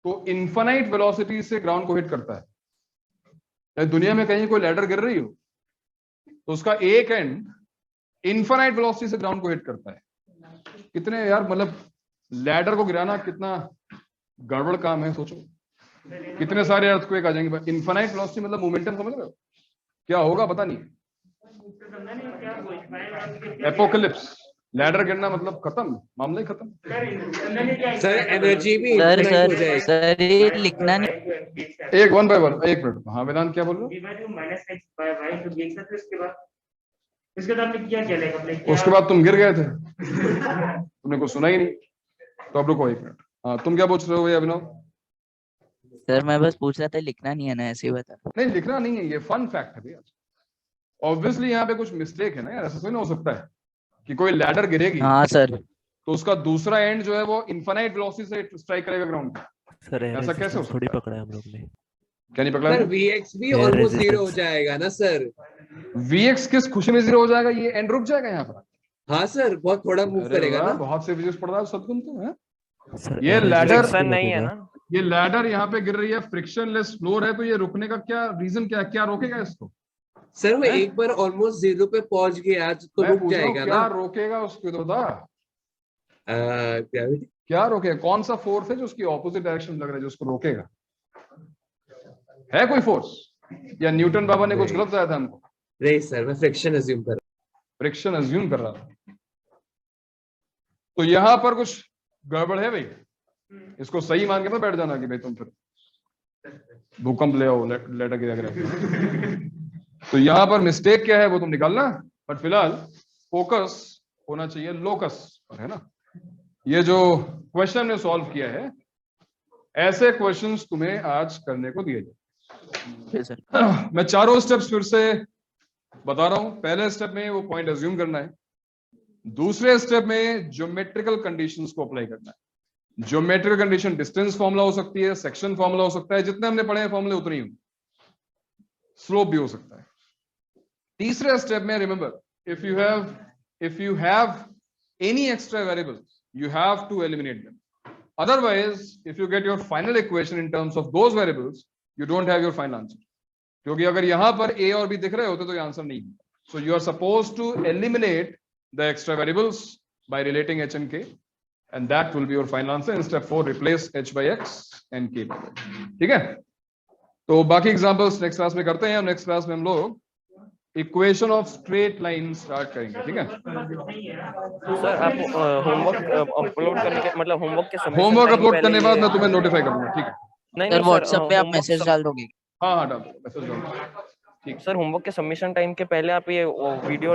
तो इनफाइनाइट वेलोसिटी से ग्राउंड को हिट करता है. दुनिया में कहीं कोई लैडर गिर रही हो तो उसका एक एंड इनफाइनाइट वेलोसिटी से ग्राउंड को हिट करता है. कितने यार, मतलब लैडर को गिराना कितना गड़बड़ काम है. सोचो कितने सारे अर्थक्वेक आ जाएंगे. इनफाइनाइट वेलोसिटी मतलब मोमेंटम, समझ रहे हो? क्या होगा पता नहीं. एपोकलिप्स. लैडर गिरना मतलब खत्म, मामला ही खत्म. सर एनर्जी भी सर infinite हो जाएगी. सर ये लिखना नहीं. एक 1 by 1. एक मिनट. हाँ वेदांत क्या बोल रहे हो? उसके बाद तुम गिर गए थे. तुमने कुछ सुना ही नहीं. तो अब रुको एक मिनट. हाँ, तुम क्या पूछ रहे हो अभिनव? सर मैं बस पूछ रहा था, लिखना नहीं है ना, ऐसे ही बता. नहीं, लिखना नहीं है, ये फन फैक्ट है भैया. ऑब्वियसली यहाँ पे कुछ मिस्टेक है ना यार. ऐसा कोई नहीं हो सकता है कि कोई लैडर गिरेगी हाँ सर. तो उसका दूसरा एंड जो है वो इनफाइनाइट वेलोसिटी से स्ट्राइक करेगा ग्राउंड पे. सर ऐसा कैसे हो थोड़ी सकता है? पकड़ा है हम लोग ने. क्या नहीं पकड़ा? सर vx भी ऑलमोस्ट 0 हो जाएगा ना सर. vx किस खुशी में 0 हो जाएगा? ये एंड रुक जाएगा यहाँ पर. हाँ सर, बहुत थोड़ा मूव अरे करेगा वाह, ना. बहुत से फिजिक्स पढ़ रहा है सदगुण तो है. सर, ये लैडर नहीं है ना. ये लैडर यहाँ पे गिर रही है, फ्रिक्शनलेस फ्लोर है, तो ये रुकने का क्या रीजन, क्या रोकेगा इसको? सर वो एक बार ऑलमोस्ट 0 पे पहुंच गया तो मैं रुक पूछ रहा हूँ, जाएगा क्या ना. रोकेगा उसको तो बता. ग्रेविटी. क्या रोकेगा? कौन सा फोर्स है जो उसकी ऑपोजिट डायरेक्शन लग रहा है जो उसको रोकेगा? है कोई फोर्स? या न्यूटन बाबा ने कुछ गलत बताया था हमको? नहीं सर, मैं फ्रिक्शन अज्यूम कर रहा हूँ. फ्रिक्शन अज्यूम कर रहा था. तो यहाँ पर कुछ गड़बड़ है भाई. इसको सही मान के मत बैठ जाना कि भाई तुम फिर भूकंप ले आओ, लेटर गिरा. तो यहाँ पर मिस्टेक क्या है वो तुम निकालना. बट फिलहाल फोकस होना चाहिए लोकस पर, है ना। ये जो क्वेश्चन ने सॉल्व किया है, ऐसे क्वेश्चंस तुम्हें आज करने को दिए जाए। मैं चारों स्टेप्स फिर से बता रहा हूं। पहले स्टेप में वो पॉइंट अज्यूम करना है, दूसरे स्टेप में ज्योमेट्रिकल कंडीशंस को अप्लाई करना है। ज्योमेट्रिकल कंडीशन डिस्टेंस फॉर्मूला हो सकती है, सेक्शन फॉर्मूला हो सकता है, जितने हमने पढ़े हैं फॉर्मूले उतने ही होंगे, स्लोप भी हो सकता है। तीसरे स्टेप में remember, if you have any extra variables, you have to eliminate them. Otherwise, if you get your final equation in terms of those variables, you don't have your final answer. क्योंकि अगर यहां पर a और b दिख रहे होते तो ये आंसर नहीं है। So you are supposed to eliminate the extra variables by relating h and k, and that will be your final answer. In step 4, replace h by x and k by y. ठीक है, तो बाकी एग्जांपल्स नेक्स्ट क्लास में करते हैं। नेक्स्ट क्लास में हम लोग equation of straight line start करेंगे। ठीक है सर, आप होमवर्क अपलोड करने के मतलब होमवर्क अपलोड करने के बाद मैं तुम्हें नोटिफाई कर दूंगा। ठीक है, नहीं सर व्हाट्सएप पे आप मैसेज डाल दोगे? हाँ डाल, मैसेज डाल। सर होमवर्क के सबमिशन टाइम के पहले आप ये वीडियो